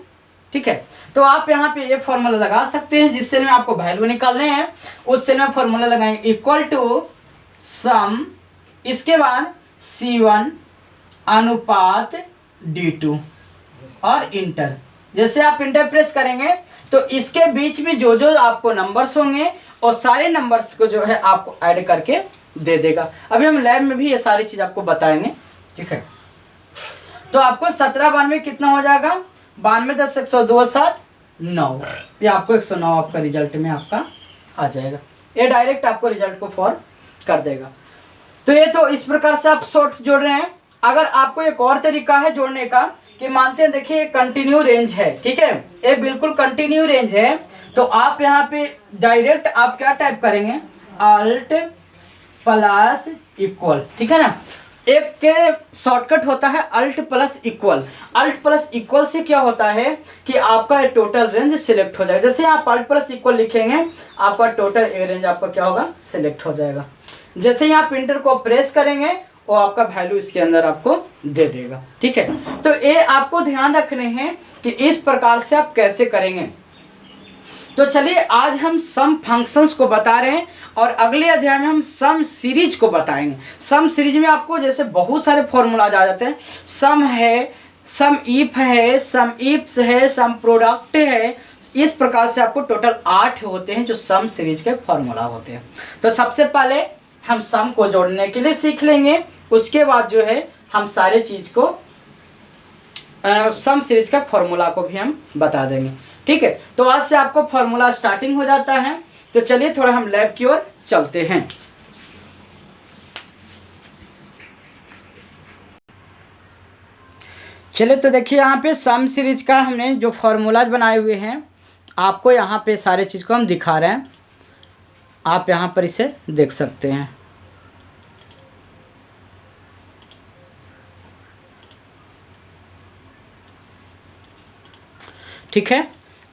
ठीक है। तो आप यहाँ पे ये फॉर्मूला लगा सकते हैं, जिस सेल में आपको वैल्यू निकालने हैं उस सेल में फॉर्मूला लगाएंगे इक्वल टू सम, इसके बाद C1 अनुपात D2 और इंटर। जैसे आप इंटर प्रेस करेंगे तो इसके बीच में जो जो आपको नंबर्स होंगे और सारे नंबर्स को जो है आपको ऐड करके दे देगा। अभी हम लैब में भी ये सारी चीज़ आपको बताएंगे, ठीक है। तो आपको 17 92 कितना हो जाएगा, 92 10 102 7 9, ये आपको 109 आपका रिजल्ट में आपका आ जाएगा। ये डायरेक्ट आपको रिजल्ट को फॉर कर देगा। तो ये तो इस प्रकार से आप शॉर्ट जोड़ रहे हैं। अगर आपको एक और तरीका है जोड़ने का कि मानते हैं देखिए कंटिन्यू रेंज है, ठीक है, ये बिल्कुल कंटिन्यू रेंज है, तो आप यहाँ पे डायरेक्ट आप क्या टाइप करेंगे अल्ट प्लस इक्वल, ठीक है ना। एक के शॉर्टकट होता है Alt plus equal. Alt plus equal से क्या होता है कि आपका टोटल रेंज सिलेक्ट हो जाएगा। जैसे आप अल्ट प्लस इक्वल लिखेंगे आपका टोटल ए रेंज आपका क्या होगा सिलेक्ट हो जाएगा। जैसे ही आप इंटर को प्रेस करेंगे वो आपका वैल्यू इसके अंदर आपको दे देगा, ठीक है। तो ये आपको ध्यान रखने हैं कि इस प्रकार से आप कैसे करेंगे। तो चलिए आज हम सम फंक्शंस को बता रहे हैं और अगले अध्याय में हम सम सीरीज को बताएंगे। सम सीरीज में आपको जैसे बहुत सारे फॉर्मूलाज आ जाते हैं, सम है, सम इफ है, सम इफ्स है, सम प्रोडक्ट है, इस प्रकार से आपको टोटल 8 होते हैं जो सम सीरीज के फॉर्मूला होते हैं। तो सबसे पहले हम सम को जोड़ने के लिए सीख लेंगे, उसके बाद जो है हम सारे चीज़ को सम सीरीज का फॉर्मूला को भी हम बता देंगे, ठीक है। तो आज से आपको फॉर्मूला स्टार्टिंग हो जाता है। तो चलिए थोड़ा हम लैब की ओर चलते हैं। चलिए तो देखिए यहाँ पे सम सीरीज का हमने जो फॉर्मूलाज बनाए हुए हैं आपको यहाँ पे सारे चीज़ को हम दिखा रहे हैं, आप यहाँ पर इसे देख सकते हैं। ठीक है,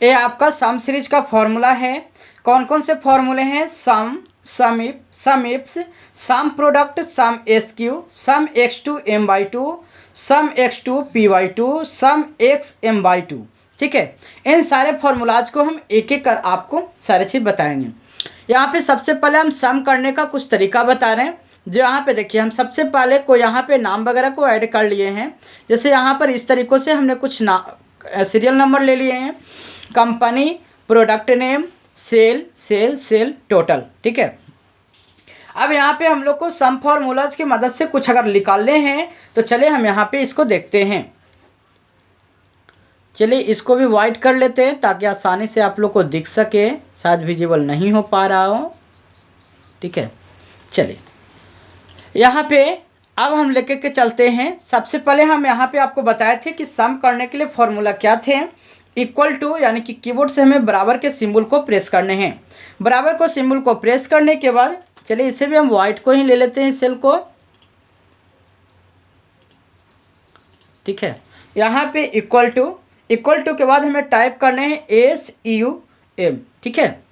ये आपका सम सीरीज का फॉर्मूला है। कौन कौन से फॉर्मूले हैं, sum, sum if, sum ifs, sum product, sum s q, sum x2 m/2, sum x2 p/2, sum x m/2, ठीक है। इन सारे फॉर्मूलाज को हम एक एक कर आपको सारे चीज़ बताएंगे। यहाँ पे सबसे पहले हम सम करने का कुछ तरीका बता रहे हैं। जो यहाँ पे देखिए हम सबसे पहले को यहाँ पे नाम वगैरह को ऐड कर लिए हैं। जैसे यहाँ पर इस तरीक़ों से हमने कुछ सीरियल नंबर ले लिए हैं, company, product name, sale, sale, sale, total, ठीक है। अब यहाँ पे हम लोग को सम फॉर्मूलाज की मदद से कुछ अगर निकालने हैं तो चलिए हम यहाँ पे इसको देखते हैं। चलिए इसको भी वाइट कर लेते हैं ताकि आसानी से आप लोग को दिख सके, शायद विजिबल नहीं हो पा रहा हो, ठीक है। चलिए यहाँ पे अब हम लेके के चलते हैं। सबसे पहले हम यहाँ पे आपको बताए थे कि सम करने के लिए फॉर्मूला क्या थे, इक्वल टू, यानी कि कीबोर्ड से हमें बराबर के सिंबल को प्रेस करने हैं। बराबर को सिंबल को प्रेस करने के बाद चलिए इसे भी हम वाइट को ही ले लेते हैं, सेल को, ठीक है। यहाँ पे इक्वल टू के बाद हमें टाइप करने हैं SUM, ठीक है।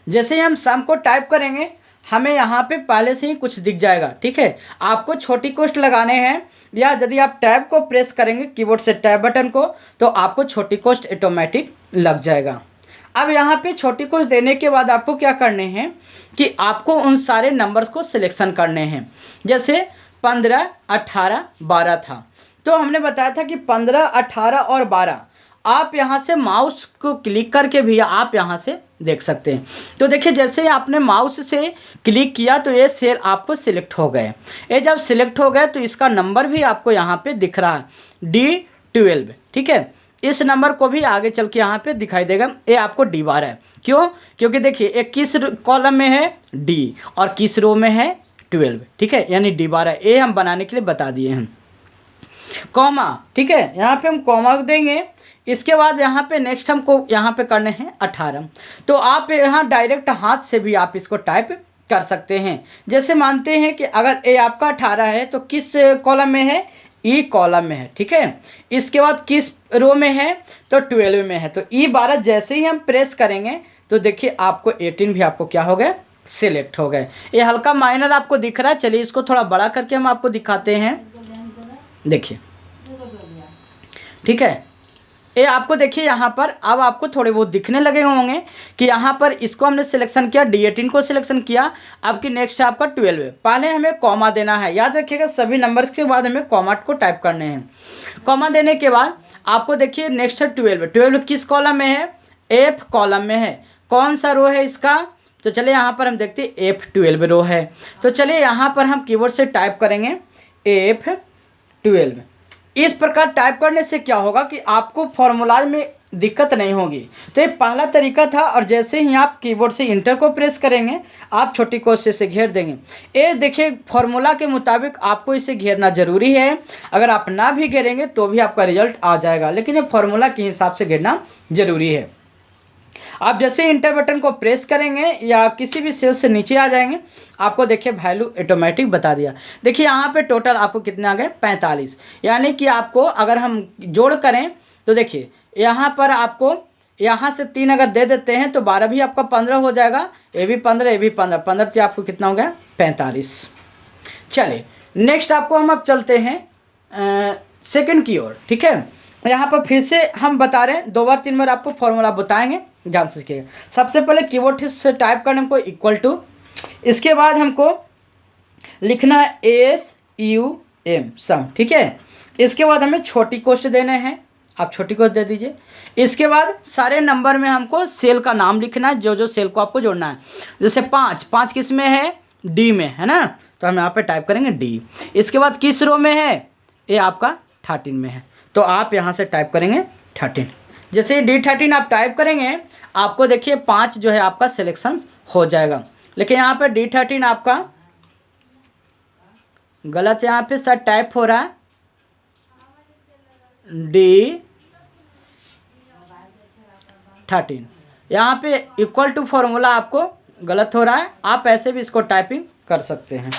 जैसे ही हम सम को टाइप करेंगे हमें यहाँ पे पहले से ही कुछ दिख जाएगा, ठीक है। आपको छोटी कोष्ठ लगाने हैं या यदि आप टैब को प्रेस करेंगे कीबोर्ड से टैब बटन को तो आपको छोटी कोष्ठ ऑटोमेटिक लग जाएगा। अब यहाँ पे छोटी कोष्ठ देने के बाद आपको क्या करने हैं कि आपको उन सारे नंबर्स को सिलेक्शन करने हैं। जैसे 15, 18, 12 था, तो हमने बताया था कि 15, 18 और 12 आप यहाँ से माउस को क्लिक करके भी आप यहाँ से देख सकते हैं। तो देखिए जैसे ही आपने माउस से क्लिक किया तो ये सेल आपको सिलेक्ट हो गए। ये जब सिलेक्ट हो गए तो इसका नंबर भी आपको यहाँ पे दिख रहा है D12, ठीक है। इस नंबर को भी आगे चल के यहाँ पे दिखाई देगा, ये आपको D12 है। क्यों? क्योंकि देखिए एक किस कॉलम में है D और किस रो में है 12, ठीक है, यानी D12। ये हम बनाने के लिए बता दिए हैं। कॉमा, ठीक है, यहाँ पे हम कॉमा देंगे। इसके बाद यहाँ पे नेक्स्ट हमको यहाँ पे करने हैं 18। तो आप यहाँ डायरेक्ट हाथ से भी आप इसको टाइप कर सकते हैं। जैसे मानते हैं कि अगर ए आपका 18 है तो किस कॉलम में है, ई कॉलम में है, ठीक है। इसके बाद किस रो में है, तो 12 में है। तो ई 12 जैसे ही हम प्रेस करेंगे तो देखिए आपको 18 भी आपको क्या हो गए, सिलेक्ट हो गए। ये हल्का माइनर आपको दिख रहा है, चलिए इसको थोड़ा बड़ा करके हम आपको दिखाते हैं। देखिए, ठीक है, ये आपको देखिए यहाँ पर अब आपको थोड़े बहुत दिखने लगे होंगे कि यहाँ पर इसको हमने सिलेक्शन किया, D18 को सिलेक्शन किया। अब की नेक्स्ट है आपका 12। पहले हमें कॉमा देना है, याद रखिएगा सभी नंबर्स के बाद हमें कॉमा को टाइप करने हैं। कॉमा देने के बाद आपको देखिए नेक्स्ट है 12। 12 किस कॉलम में है, F कॉलम में है। कौन सा रो है इसका, तो चलिए यहाँ पर हम देखते हैं F12 रो है। तो चलिए यहाँ पर हम कीबोर्ड से टाइप करेंगे F12। इस प्रकार टाइप करने से क्या होगा कि आपको फॉर्मूलाज में दिक्कत नहीं होगी। तो ये पहला तरीका था, और जैसे ही आप कीबोर्ड से इंटर को प्रेस करेंगे आप छोटी कोशिश से घेर देंगे। ये देखिए फॉर्मूला के मुताबिक आपको इसे घेरना ज़रूरी है। अगर आप ना भी घेरेंगे तो भी आपका रिजल्ट आ जाएगा, लेकिन ये फॉर्मूला के हिसाब से घेरना ज़रूरी है। आप जैसे इंटर बटन को प्रेस करेंगे या किसी भी सेल से नीचे आ जाएंगे, आपको देखिए वैल्यू ऑटोमेटिक बता दिया। देखिए यहाँ पे टोटल आपको कितने आ गए, 45। यानी कि आपको अगर हम जोड़ करें तो देखिए यहाँ पर आपको यहाँ से 3 अगर दे देते हैं तो 12 भी आपका 15 हो जाएगा, ये भी 15, ये भी 15, 15 से आपको कितना हो गया, 45। चलिए नेक्स्ट आपको हम अब चलते हैं सेकंड की ओर, ठीक है। यहाँ पर फिर से हम बता रहे हैं, 2 बार 3 बार आपको फॉर्मूला बताएंगे, ध्यान से सीखिएगा। सबसे पहले कीबोर्ड से टाइप करना हमको इक्वल टू, इसके बाद हमको लिखना है SUM सम, ठीक है। इसके बाद हमें छोटी कोष्ठ देने हैं, आप छोटी कोष्ठ दे दीजिए। इसके बाद सारे नंबर में हमको सेल का नाम लिखना है, जो जो सेल को आपको जोड़ना है। जैसे 5 किस में है, D में है ना, तो हम यहाँ पे टाइप करेंगे D। इसके बाद किस रो में है, ये आपका 13 में है, तो आप यहाँ से टाइप करेंगे 13। जैसे D13 आप टाइप करेंगे आपको देखिए 5 जो है आपका सिलेक्शन हो जाएगा। लेकिन यहाँ पे D13 आपका गलत यहाँ पे सर टाइप हो रहा है, D13 यहाँ पे इक्वल टू फॉर्मूला आपको गलत हो रहा है। आप ऐसे भी इसको टाइपिंग कर सकते हैं,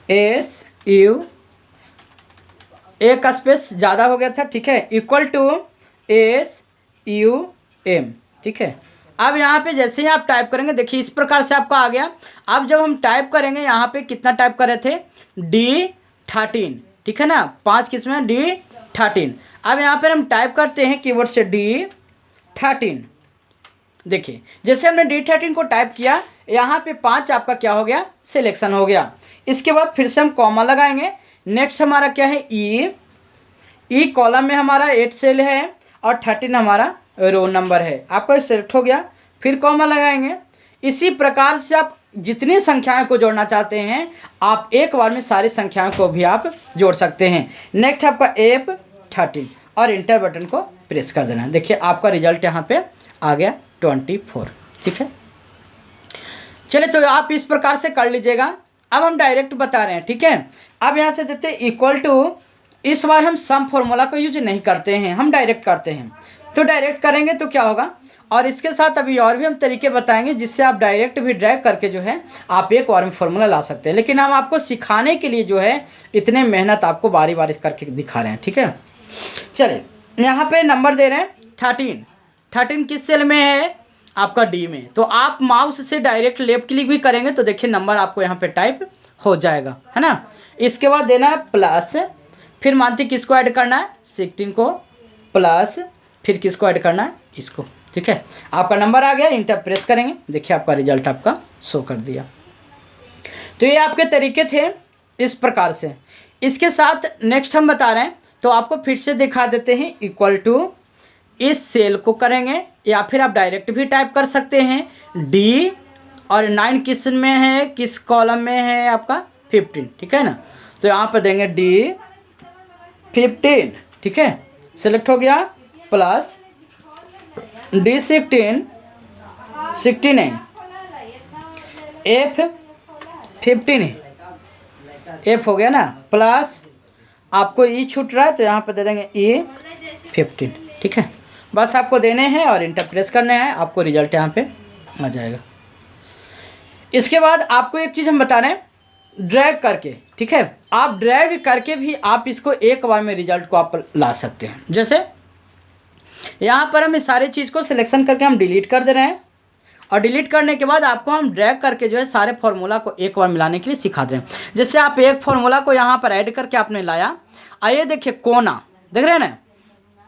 SU, एक स्पेस ज़्यादा हो गया था, ठीक है, इक्वल टू SUM, ठीक है। अब यहाँ पे जैसे ही आप टाइप करेंगे देखिए इस प्रकार से आपका आ गया। अब जब हम टाइप करेंगे यहाँ पे कितना टाइप कर रहे थे, D13, ठीक है ना, 5 किस्में D13। अब यहाँ पर हम टाइप करते हैं कीबोर्ड से D13। देखिए जैसे हमने D13 को टाइप किया, यहाँ पे 5 आपका क्या हो गया, सिलेक्शन हो गया। इसके बाद फिर से हम कॉमा लगाएंगे। नेक्स्ट हमारा क्या है, ई कॉलम में हमारा 8 सेल है और 13 हमारा रो नंबर है, आपका सिलेक्ट हो गया। फिर कॉमा लगाएंगे। इसी प्रकार से आप जितनी संख्याओं को जोड़ना चाहते हैं आप एक बार में सारी संख्याओं को भी आप जोड़ सकते हैं। नेक्स्ट आपका F13 और इंटर बटन को प्रेस कर देना। देखिए आपका रिजल्ट यहाँ पे आ गया 24, ठीक है। चलिए तो आप इस प्रकार से कर लीजिएगा। अब हम डायरेक्ट बता रहे हैं, ठीक है। अब यहाँ से देते हैं इक्वल टू, इस बार हम सम फॉर्मूला को यूज नहीं करते हैं, हम डायरेक्ट करते हैं। तो डायरेक्ट करेंगे तो क्या होगा, और इसके साथ अभी और भी हम तरीके बताएंगे जिससे आप डायरेक्ट भी ड्रैग करके जो है आप एक बार में फॉर्मूला ला सकते हैं। लेकिन हम आपको सिखाने के लिए जो है इतने मेहनत आपको बारी बारी करके दिखा रहे हैं, ठीक है। चलिए यहाँ पे नंबर दे रहे हैं 13 किस सेल में है, आपका D में। तो आप माउस से डायरेक्ट लेफ्ट क्लिक भी करेंगे तो देखिए नंबर आपको यहाँ पे टाइप हो जाएगा, है ना। इसके बाद देना है प्लस, फिर मानती किसको ऐड करना है, 16 को, प्लस फिर किसको ऐड करना है, इसको, ठीक है। आपका नंबर आ गया, इंटर प्रेस करेंगे, देखिए आपका रिजल्ट आपका शो कर दिया। तो ये आपके तरीके थे इस प्रकार से। इसके साथ नेक्स्ट हम बता रहे हैं, तो आपको फिर से दिखा देते हैं इक्वल टू, इस सेल को करेंगे या फिर आप डायरेक्ट भी टाइप कर सकते हैं D, और 9 किस में है, किस कॉलम में है आपका 15, ठीक है ना। तो यहाँ पर देंगे D15, ठीक है, सिलेक्ट हो गया, प्लस D16 नहीं F15 F हो गया ना, प्लस आपको ई छूट रहा है तो यहाँ पर दे देंगे E15, ठीक है। बस आपको देने हैं और इंटर प्रेस करने हैं, आपको रिजल्ट यहाँ पे आ जाएगा। इसके बाद आपको एक चीज़ हम बता रहे हैं, ड्रैग करके, ठीक है, आप ड्रैग करके भी आप इसको एक बार में रिजल्ट को आप ला सकते हैं। जैसे यहाँ पर हम इस सारे चीज़ को सिलेक्शन करके हम डिलीट कर दे रहे हैं, और डिलीट करने के बाद आपको हम ड्रैग करके जो है सारे फार्मूला को एक बार मिलाने के लिए सिखा दें। जैसे आप एक फार्मूला को यहाँ पर ऐड करके आपने लाया, आइए देखिए कोना, देख रहे हैं ना,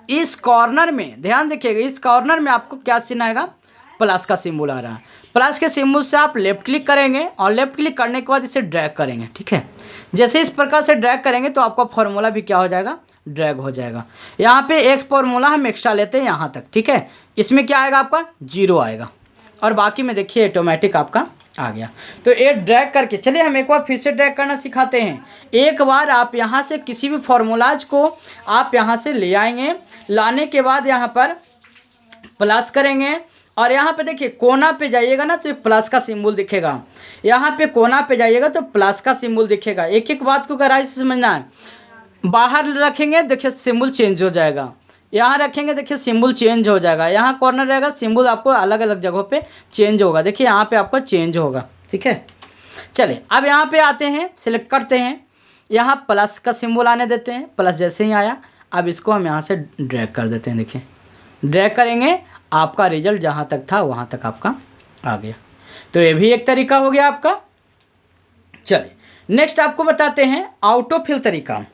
इस कॉर्नर में ध्यान देखिएगा, इस कॉर्नर में आपको क्या चिन्ह आएगा, प्लस का सिंबल आ रहा है। प्लस के सिंबल से आप लेफ्ट क्लिक करेंगे और लेफ्ट क्लिक करने के बाद इसे ड्रैग करेंगे, ठीक है। जैसे इस प्रकार से ड्रैग करेंगे तो आपका फार्मूला भी क्या हो जाएगा, ड्रैग हो जाएगा। यहाँ पे एक फार्मूला हम एक्स्ट्रा लेते हैं यहाँ तक, ठीक है, इसमें क्या आएगा आपका 0 आएगा, और बाकी में देखिए ऑटोमेटिक आपका आ गया। तो ये ड्रैग करके, चलिए हम एक बार फिर से ड्रैग करना सिखाते हैं। एक बार आप यहाँ से किसी भी फार्मूलाज को आप यहाँ से ले आएंगे, लाने के बाद यहाँ पर प्लस करेंगे, और यहाँ पे देखिए कोना पे जाइएगा ना तो ये प्लस का सिंबल दिखेगा, यहाँ पे कोना पे जाइएगा तो प्लस का सिंबल दिखेगा। एक एक बात को गहराई से समझना है। बाहर रखेंगे देखिए सिंबल चेंज हो जाएगा, यहाँ रखेंगे देखिए सिंबल चेंज हो जाएगा, यहाँ कॉर्नर रहेगा सिंबल आपको अलग अलग जगहों पे चेंज होगा, देखिए यहाँ पे आपको चेंज होगा, ठीक है। चलिए अब यहाँ पे आते हैं, सिलेक्ट करते हैं, यहाँ प्लस का सिंबल आने देते हैं, प्लस जैसे ही आया अब इसको हम यहाँ से ड्रैग कर देते हैं, देखिए ड्रैग करेंगे, आपका रिजल्ट जहाँ तक था वहाँ तक आपका आ गया। तो ये भी एक तरीका हो गया आपका। चलिए नेक्स्ट आपको बताते हैं ऑटो फिल तरीका।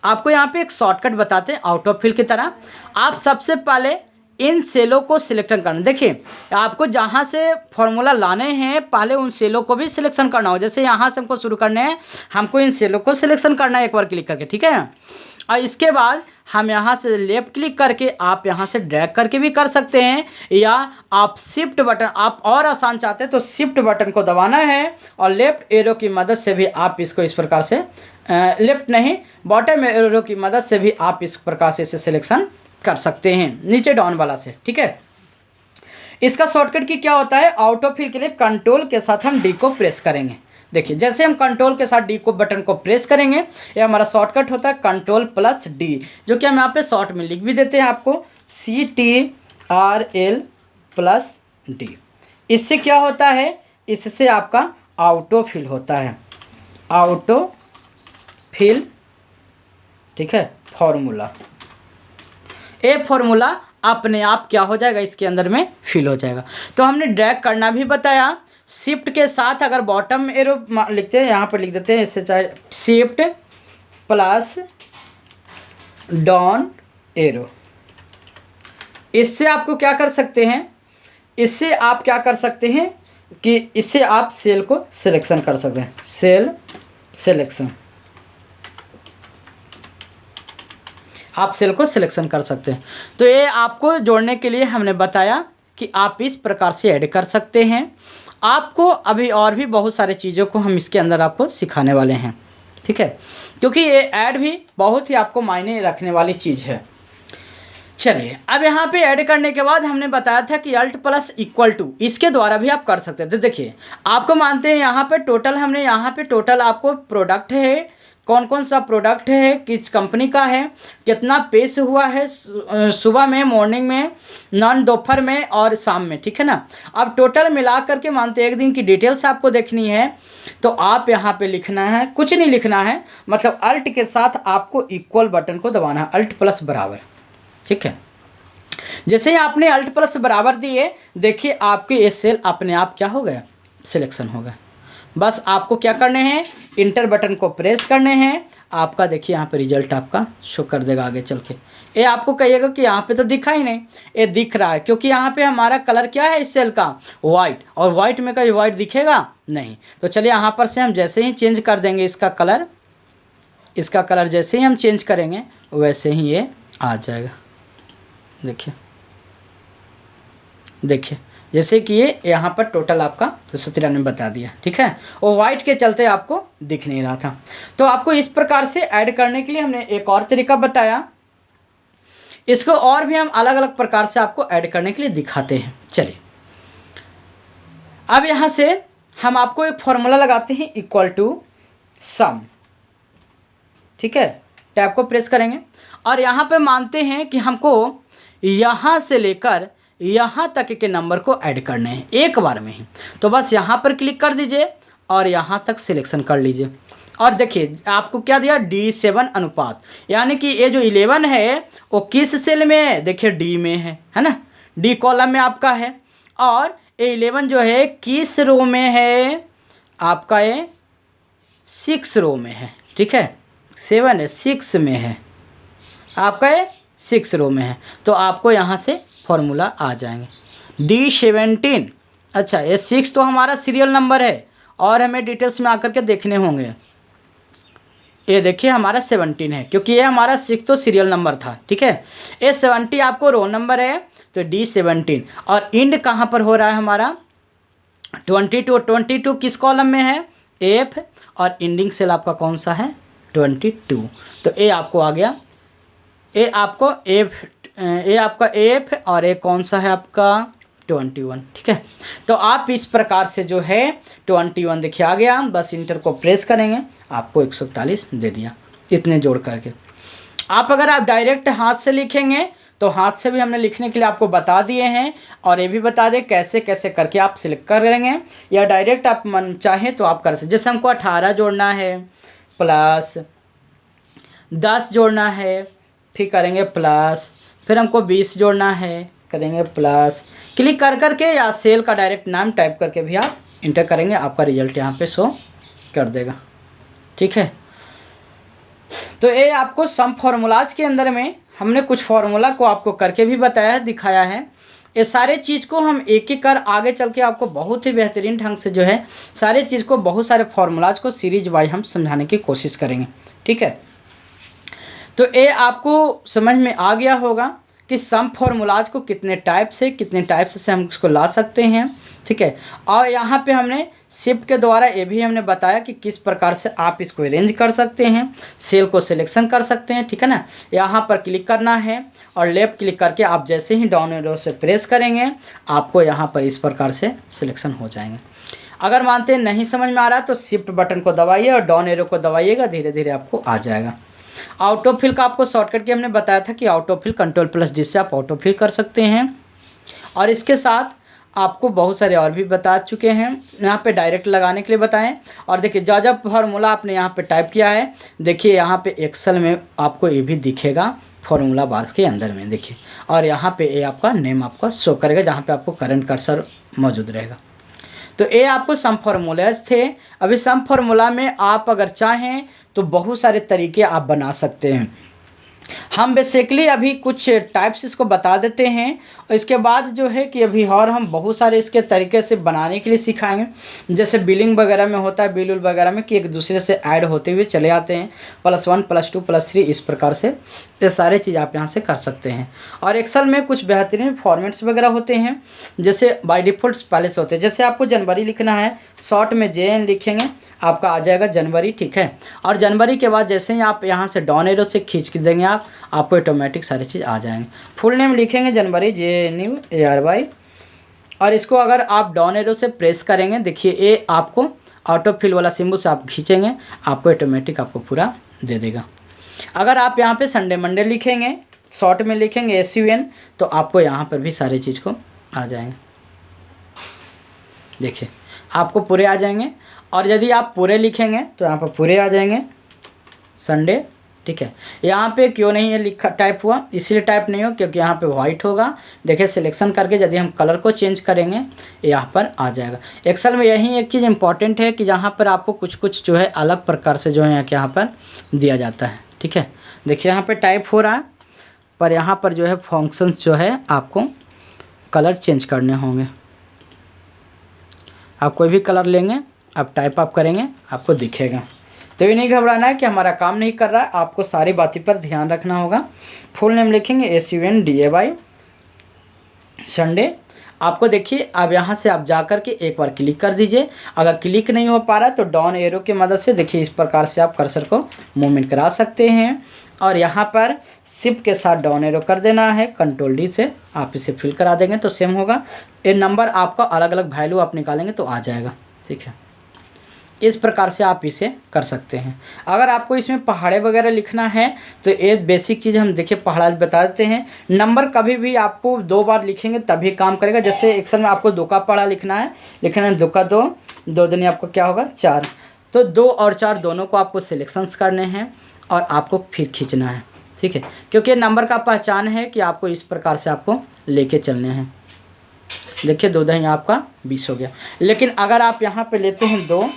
आपको यहाँ पे एक शॉर्टकट बताते हैं ऑटो फिल की तरह। आप सबसे पहले इन सेलों को सिलेक्शन करना, देखिए आपको जहाँ से फॉर्मूला लाने हैं पहले उन सेलों को भी सिलेक्शन करना हो। जैसे यहाँ से हमको शुरू करने हैं, हमको इन सेलों को सिलेक्शन करना है एक बार क्लिक करके, ठीक है। और इसके बाद हम यहाँ से लेफ्ट क्लिक करके आप यहाँ से ड्रैग करके भी कर सकते हैं, या आप शिफ्ट बटन, आप और आसान चाहते हैं तो शिफ्ट बटन को दबाना है और लेफ्ट एरो की मदद से भी आप इसको इस प्रकार से लेफ्ट नहीं बॉटम एरो की मदद से भी आप इस प्रकार से इसे सिलेक्शन कर सकते हैं नीचे डाउन वाला से, ठीक है। इसका शॉर्टकट की क्या होता है, ऑटो फिल के लिए कंट्रोल के साथ हम डी को प्रेस करेंगे। देखिए जैसे हम कंट्रोल के साथ डी को बटन को प्रेस करेंगे, ये हमारा शॉर्टकट होता है कंट्रोल प्लस डी, जो कि हम यहाँ पे शॉर्ट में लिख भी देते हैं आपको CTRL प्लस डी। इससे क्या होता है, इससे आपका ऑटो फिल होता है, ऑटो फिल, ठीक है, फॉर्मूला। ये फॉर्मूला अपने आप क्या हो जाएगा, इसके अंदर में फिल हो जाएगा। तो हमने ड्रैग करना भी बताया, शिफ्ट के साथ अगर बॉटम एरो लिखते हैं यहाँ पर लिख देते हैं, इससे चाहे शिफ्ट प्लस डाउन एरो। इससे आपको क्या कर सकते हैं, इससे आप क्या कर सकते हैं कि इससे आप सेल को सिलेक्शन कर सकते हैं, सेल सिलेक्शन, आप सेल को सिलेक्शन कर सकते हैं। तो ये आपको जोड़ने के लिए हमने बताया कि आप इस प्रकार से ऐड कर सकते हैं। आपको अभी और भी बहुत सारे चीज़ों को हम इसके अंदर आपको सिखाने वाले हैं, ठीक है, क्योंकि ये ऐड भी बहुत ही आपको मायने रखने वाली चीज़ है। चलिए अब यहाँ पे ऐड करने के बाद हमने बताया था कि अल्ट प्लस इक्वल टू, इसके द्वारा भी आप कर सकते थे। देखिए आपको मानते हैं यहाँ पे टोटल, हमने यहाँ पे टोटल आपको प्रोडक्ट है, कौन कौन सा प्रोडक्ट है, किस कंपनी का है, कितना पेश हुआ है सुबह में, मॉर्निंग में, नॉन दोपहर में और शाम में, ठीक है ना। अब टोटल मिला करके मानते एक दिन की डिटेल्स आपको देखनी है तो आप यहाँ पे लिखना है, कुछ नहीं लिखना है, मतलब अल्ट के साथ आपको इक्वल बटन को दबाना है, अल्ट प्लस बराबर, ठीक है। जैसे ही आपने अल्ट प्लस बराबर दिए, देखिए आपके ये सेल अपने आप क्या हो गया, सिलेक्शन हो गया। बस आपको क्या करने हैं, इंटर बटन को प्रेस करने हैं, आपका देखिए यहाँ पे रिजल्ट आपका शो कर देगा आगे चल के। ये आपको कहिएगा कि यहाँ पे तो दिखा ही नहीं, ये दिख रहा है क्योंकि यहाँ पे हमारा कलर क्या है इस सेल का, वाइट, और वाइट में कभी वाइट दिखेगा नहीं। तो चलिए यहाँ पर से हम जैसे ही चेंज कर देंगे इसका कलर जैसे ही हम चेंज करेंगे वैसे ही ये आ जाएगा। देखिए जैसे कि ये यहाँ पर टोटल आपका 293 बता दिया, ठीक है, और वाइट के चलते आपको दिख नहीं रहा था। तो आपको इस प्रकार से ऐड करने के लिए हमने एक और तरीका बताया, इसको और भी हम अलग अलग प्रकार से आपको ऐड करने के लिए दिखाते हैं। चलिए अब यहाँ से हम आपको एक फॉर्मूला लगाते हैं इक्वल टू सम, ठीक है। टैब को प्रेस करेंगे और यहाँ पे मानते हैं कि हमको यहाँ से लेकर यहाँ तक के नंबर को ऐड करने हैं एक बार में ही। तो बस यहाँ पर क्लिक कर दीजिए और यहाँ तक सिलेक्शन कर लीजिए और देखिए आपको क्या दिया, D7 अनुपात, यानी कि ये जो 11 है वो किस सेल में है, देखिए D में है ना, D कॉलम में आपका है। और ये 11 जो है किस रो में है, आपका ये 6 रो में है, ठीक है। 7 है 6 में है, आपका ये 6 रो में है। तो आपको यहाँ से फॉर्मूला आ जाएंगे D17। अच्छा ये 6 तो हमारा सीरियल नंबर है और हमें डिटेल्स में आकर के देखने होंगे। ये देखिए हमारा 17 है क्योंकि ये हमारा 6 तो सीरियल नंबर था, ठीक है। ये 70 आपको रो नंबर है तो D17। और इंड कहाँ पर हो रहा है हमारा 22 किस कॉलम में है, F, और इंडिंग सेल आपका कौन सा है 22। तो ये आपको आ गया, ये आपको F, ये आपका F और ये कौन सा है आपका 21, ठीक है। तो आप इस प्रकार से जो है 21 देखिए आ गया, बस इंटर को प्रेस करेंगे आपको 141 दे दिया, इतने जोड़ करके। आप अगर आप डायरेक्ट हाथ से लिखेंगे तो हाथ से भी हमने लिखने के लिए आपको बता दिए हैं और ये भी बता दें कैसे कैसे करके आप सिलेक्ट करेंगे, या डायरेक्ट आप मन चाहें तो आप कर सकते। जैसे हमको 18 जोड़ना है प्लस 10 जोड़ना है, फिर करेंगे प्लस, फिर हमको 20 जोड़ना है, करेंगे प्लस, क्लिक कर करके या सेल का डायरेक्ट नाम टाइप करके भी आप इंटर करेंगे, आपका रिजल्ट यहाँ पे शो कर देगा, ठीक है। तो ये आपको सम फॉर्मूलाज के अंदर में हमने कुछ फार्मूला को आपको करके भी बताया है, दिखाया है। ये सारे चीज़ को हम एक एक कर आगे चल के आपको बहुत ही बेहतरीन ढंग से जो है सारे चीज़ को, बहुत सारे फार्मूलाज को सीरीज वाइज हम समझाने की कोशिश करेंगे, ठीक है। तो ये आपको समझ में आ गया होगा कि सम फॉर्मूलाज को कितने टाइप से हम उसको ला सकते हैं, ठीक है। और यहाँ पे हमने शिफ्ट के द्वारा ये भी हमने बताया कि किस प्रकार से आप इसको अरेंज कर सकते हैं, सेल को सिलेक्शन कर सकते हैं, ठीक है ना। यहाँ पर क्लिक करना है और लेफ्ट क्लिक करके आप जैसे ही डाउन एरो से प्रेस करेंगे आपको यहाँ पर इस प्रकार से सिलेक्शन हो जाएंगे। अगर मानते हैं नहीं समझ में आ रहा तो शिफ्ट बटन को दबाइए और डाउन एरो को दबाइएगा, धीरे धीरे आपको आ जाएगा। ऑटो फिल का आपको शॉर्टकट की हमने बताया था कि ऑटो फिल Ctrl+D से आप ऑटो फिल कर सकते हैं। और इसके साथ आपको बहुत सारे और भी बता चुके हैं, यहाँ पे डायरेक्ट लगाने के लिए बताएं। और देखिए जब फार्मूला आपने यहाँ पे टाइप किया है, देखिए यहाँ पे एक्सेल में आपको ये भी दिखेगा फार्मूला बार के अंदर में, देखिए। और यहाँ पे ये आपका नेम आपका शो करेगा जहाँ पे आपको करंट कर्सर मौजूद रहेगा। तो ये आपको सम फार्मूलाज थे। अभी सम फार्मूला में आप अगर चाहें तो बहुत सारे तरीके आप बना सकते हैं। हम बेसिकली अभी कुछ टाइप्स इसको बता देते हैं और इसके बाद जो है कि अभी और हम बहुत सारे इसके तरीके से बनाने के लिए सिखाएंगे। जैसे बिलिंग वगैरह में होता है, बिल वगैरह में कि एक दूसरे से ऐड होते हुए चले आते हैं, +1 +2 +3, इस प्रकार से ये सारे चीज़ आप यहाँ से कर सकते हैं। और एक्सेल में कुछ बेहतरीन फॉर्मेट्स वगैरह होते हैं, जैसे बाय डिफ़ॉल्ट पहले से होते हैं। जैसे आपको जनवरी लिखना है, शॉर्ट में JN लिखेंगे, आपका आ जाएगा जनवरी, ठीक है। और जनवरी के बाद जैसे ही आप यहाँ से डाउन एरो से खींच के देंगे आपको ऑटोमेटिक सारी चीज़ आ जाएंगे। फुल नेम लिखेंगे जनवरी JNUARY, और इसको अगर आप डाउन एरो से प्रेस करेंगे, देखिए ये आपको ऑटो फिल वाला सिंबल से आप खींचेंगे, आपको ऑटोमेटिक आपको पूरा दे देगा। अगर आप यहाँ पे संडे मंडे लिखेंगे, शॉर्ट में लिखेंगे SUN, तो आपको यहाँ पर भी सारी चीज़ को आ जाएंगे, देखिए आपको पूरे आ जाएंगे। और यदि आप पूरे लिखेंगे तो यहाँ पर पूरे आ जाएंगे संडे, ठीक है। यहाँ पे क्यों नहीं है लिखा टाइप हुआ, इसलिए टाइप नहीं हो क्योंकि यहाँ पे वाइट होगा। देखिए सिलेक्शन करके यदि हम कलर को चेंज करेंगे यहाँ पर आ जाएगा। एक्सेल में यही एक चीज़ इंपॉर्टेंट है कि जहाँ पर आपको कुछ कुछ जो है अलग प्रकार से जो है यहाँ पर दिया जाता है, ठीक है। देखिए यहाँ पर टाइप हो रहा है, पर यहाँ पर जो है फंक्शंस जो है आपको कलर चेंज करने होंगे। आप कोई भी कलर लेंगे, आप टाइप आप करेंगे, आपको दिखेगा। तो ये नहीं घबराना है कि हमारा काम नहीं कर रहा है, आपको सारी बातें पर ध्यान रखना होगा। फुल नेम लिखेंगे SUNDAY संडे। आपको देखिए अब यहाँ से आप जा कर के एक बार क्लिक कर दीजिए। अगर क्लिक नहीं हो पा रहा तो डाउन एरो की मदद से देखिए इस प्रकार से आप कर्सर को मूवमेंट करा सकते हैं। और यहाँ पर शिफ्ट के साथ डाउन एरो कर देना है, Ctrl+D से आप इसे फिल करा देंगे तो सेम होगा। ये नंबर आपका अलग अलग वैल्यू आप निकालेंगे तो आ जाएगा, ठीक है। इस प्रकार से आप इसे कर सकते हैं। अगर आपको इसमें पहाड़े वगैरह लिखना है तो ये बेसिक चीज़ हम देखिए पहाड़ा बता देते हैं। नंबर कभी भी आपको 2 बार लिखेंगे तभी काम करेगा। जैसे एक्सेल में आपको 2 का पहाड़ा लिखना है, 2 का 2, 2 दूनी आपको क्या होगा 4, तो 2 और 4 दोनों को आपको सिलेक्शंस करने हैं और आपको फिर खींचना है, ठीक है। क्योंकि नंबर का पहचान है कि आपको इस प्रकार से आपको लेके चलने हैं। देखिए 2 दही आपका 20 हो गया। लेकिन अगर आप यहाँ पे लेते हैं 2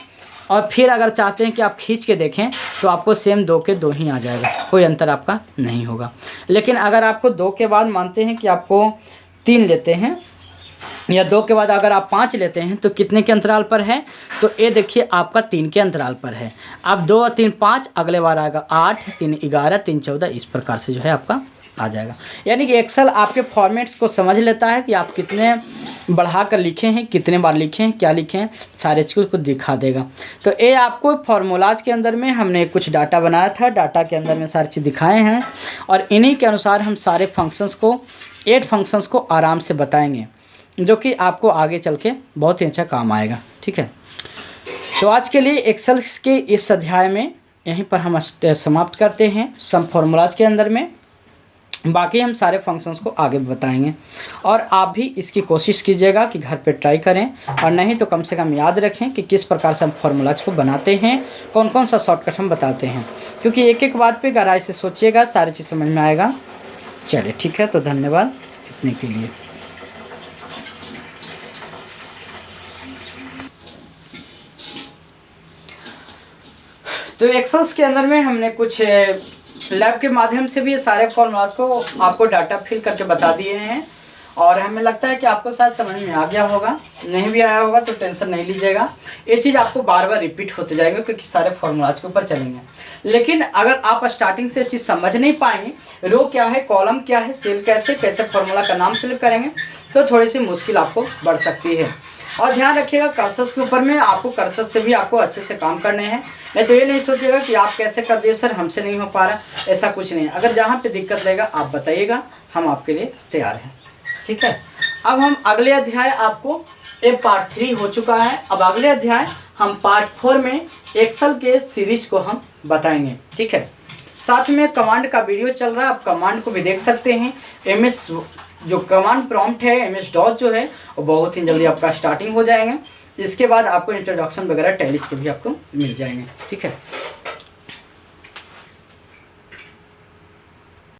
और फिर अगर चाहते हैं कि आप खींच के देखें तो आपको सेम 2 के 2 ही आ जाएगा, कोई अंतर आपका नहीं होगा। लेकिन अगर आपको 2 के बाद मानते हैं कि आपको 3 लेते हैं या 2 के बाद अगर आप 5 लेते हैं तो कितने के अंतराल पर है, तो ये देखिए आपका 3 के अंतराल पर है। अब 2 और 3 5, अगले बार आएगा 8, 3 11, 3 14, इस प्रकार से जो है आपका आ जाएगा। यानी कि एक्सेल आपके फॉर्मेट्स को समझ लेता है कि आप कितने बढ़ा कर लिखे हैं, कितने बार लिखे हैं, क्या लिखे हैं, सारे चीज़ को दिखा देगा। तो ये आपको फार्मूलाज के अंदर में हमने कुछ डाटा बनाया था, डाटा के अंदर में सारी चीज़ दिखाए हैं और इन्हीं के अनुसार हम सारे फंक्शंस को 8 फंक्शंस को आराम से बताएंगे, जो कि आपको आगे चल के बहुत ही अच्छा काम आएगा, ठीक है। तो आज के लिए एक्सेल के इस अध्याय में यहीं पर हम समाप्त करते हैं सम फार्मूलाज के अंदर में। बाकी हम सारे फंक्शंस को आगे बताएंगे और आप भी इसकी कोशिश कीजिएगा कि घर पे ट्राई करें, और नहीं तो कम से कम याद रखें कि किस प्रकार से हम फार्मूलाज को बनाते हैं, कौन कौन सा शॉर्टकट हम बताते हैं, क्योंकि एक एक बात पे गहराई से सोचिएगा, सारी चीज़ समझ में आएगा। चलिए ठीक है, तो धन्यवाद इतने के लिए। तो एक्सेल्स के अंदर में हमने कुछ लैब के माध्यम से भी ये सारे फॉर्मूलाज को आपको डाटा फिल करके बता दिए हैं और हमें लगता है कि आपको शायद समझ में आ गया होगा। नहीं भी आया होगा तो टेंशन नहीं लीजिएगा, ये चीज़ आपको बार बार रिपीट होते जाएगा क्योंकि सारे फॉर्मूलाज के ऊपर चलेंगे। लेकिन अगर आप स्टार्टिंग से चीज़ समझ नहीं पाएंगे, रो क्या है, कॉलम क्या है, सेल कैसे फार्मूला का नाम सेलेक्ट करेंगे, तो थोड़ी सी मुश्किल आपको बढ़ सकती है। और ध्यान रखिएगा कर्सर के ऊपर में, आपको कर्सर से भी आपको अच्छे से काम करने हैं। नहीं तो ये नहीं सोचिएगा कि आप कैसे कर दिए सर, हमसे नहीं हो पा रहा, ऐसा कुछ नहीं। अगर जहाँ पे दिक्कत रहेगा आप बताइएगा, हम आपके लिए तैयार हैं, ठीक है। अब हम अगले अध्याय, आपको ये पार्ट 3 हो चुका है, अब अगले अध्याय हम पार्ट 4 में एक्सेल के सीरीज को हम बताएंगे, ठीक है। साथ में कमांड का वीडियो चल रहा है, आप कमांड को भी देख सकते हैं। MS जो कमांड प्रॉम्प्ट है, MS DOS जो है, वो बहुत ही जल्दी आपका स्टार्टिंग हो जाएंगे। इसके बाद आपको इंट्रोडक्शन वगैरह टैली के भी आपको मिल जाएंगे, ठीक है।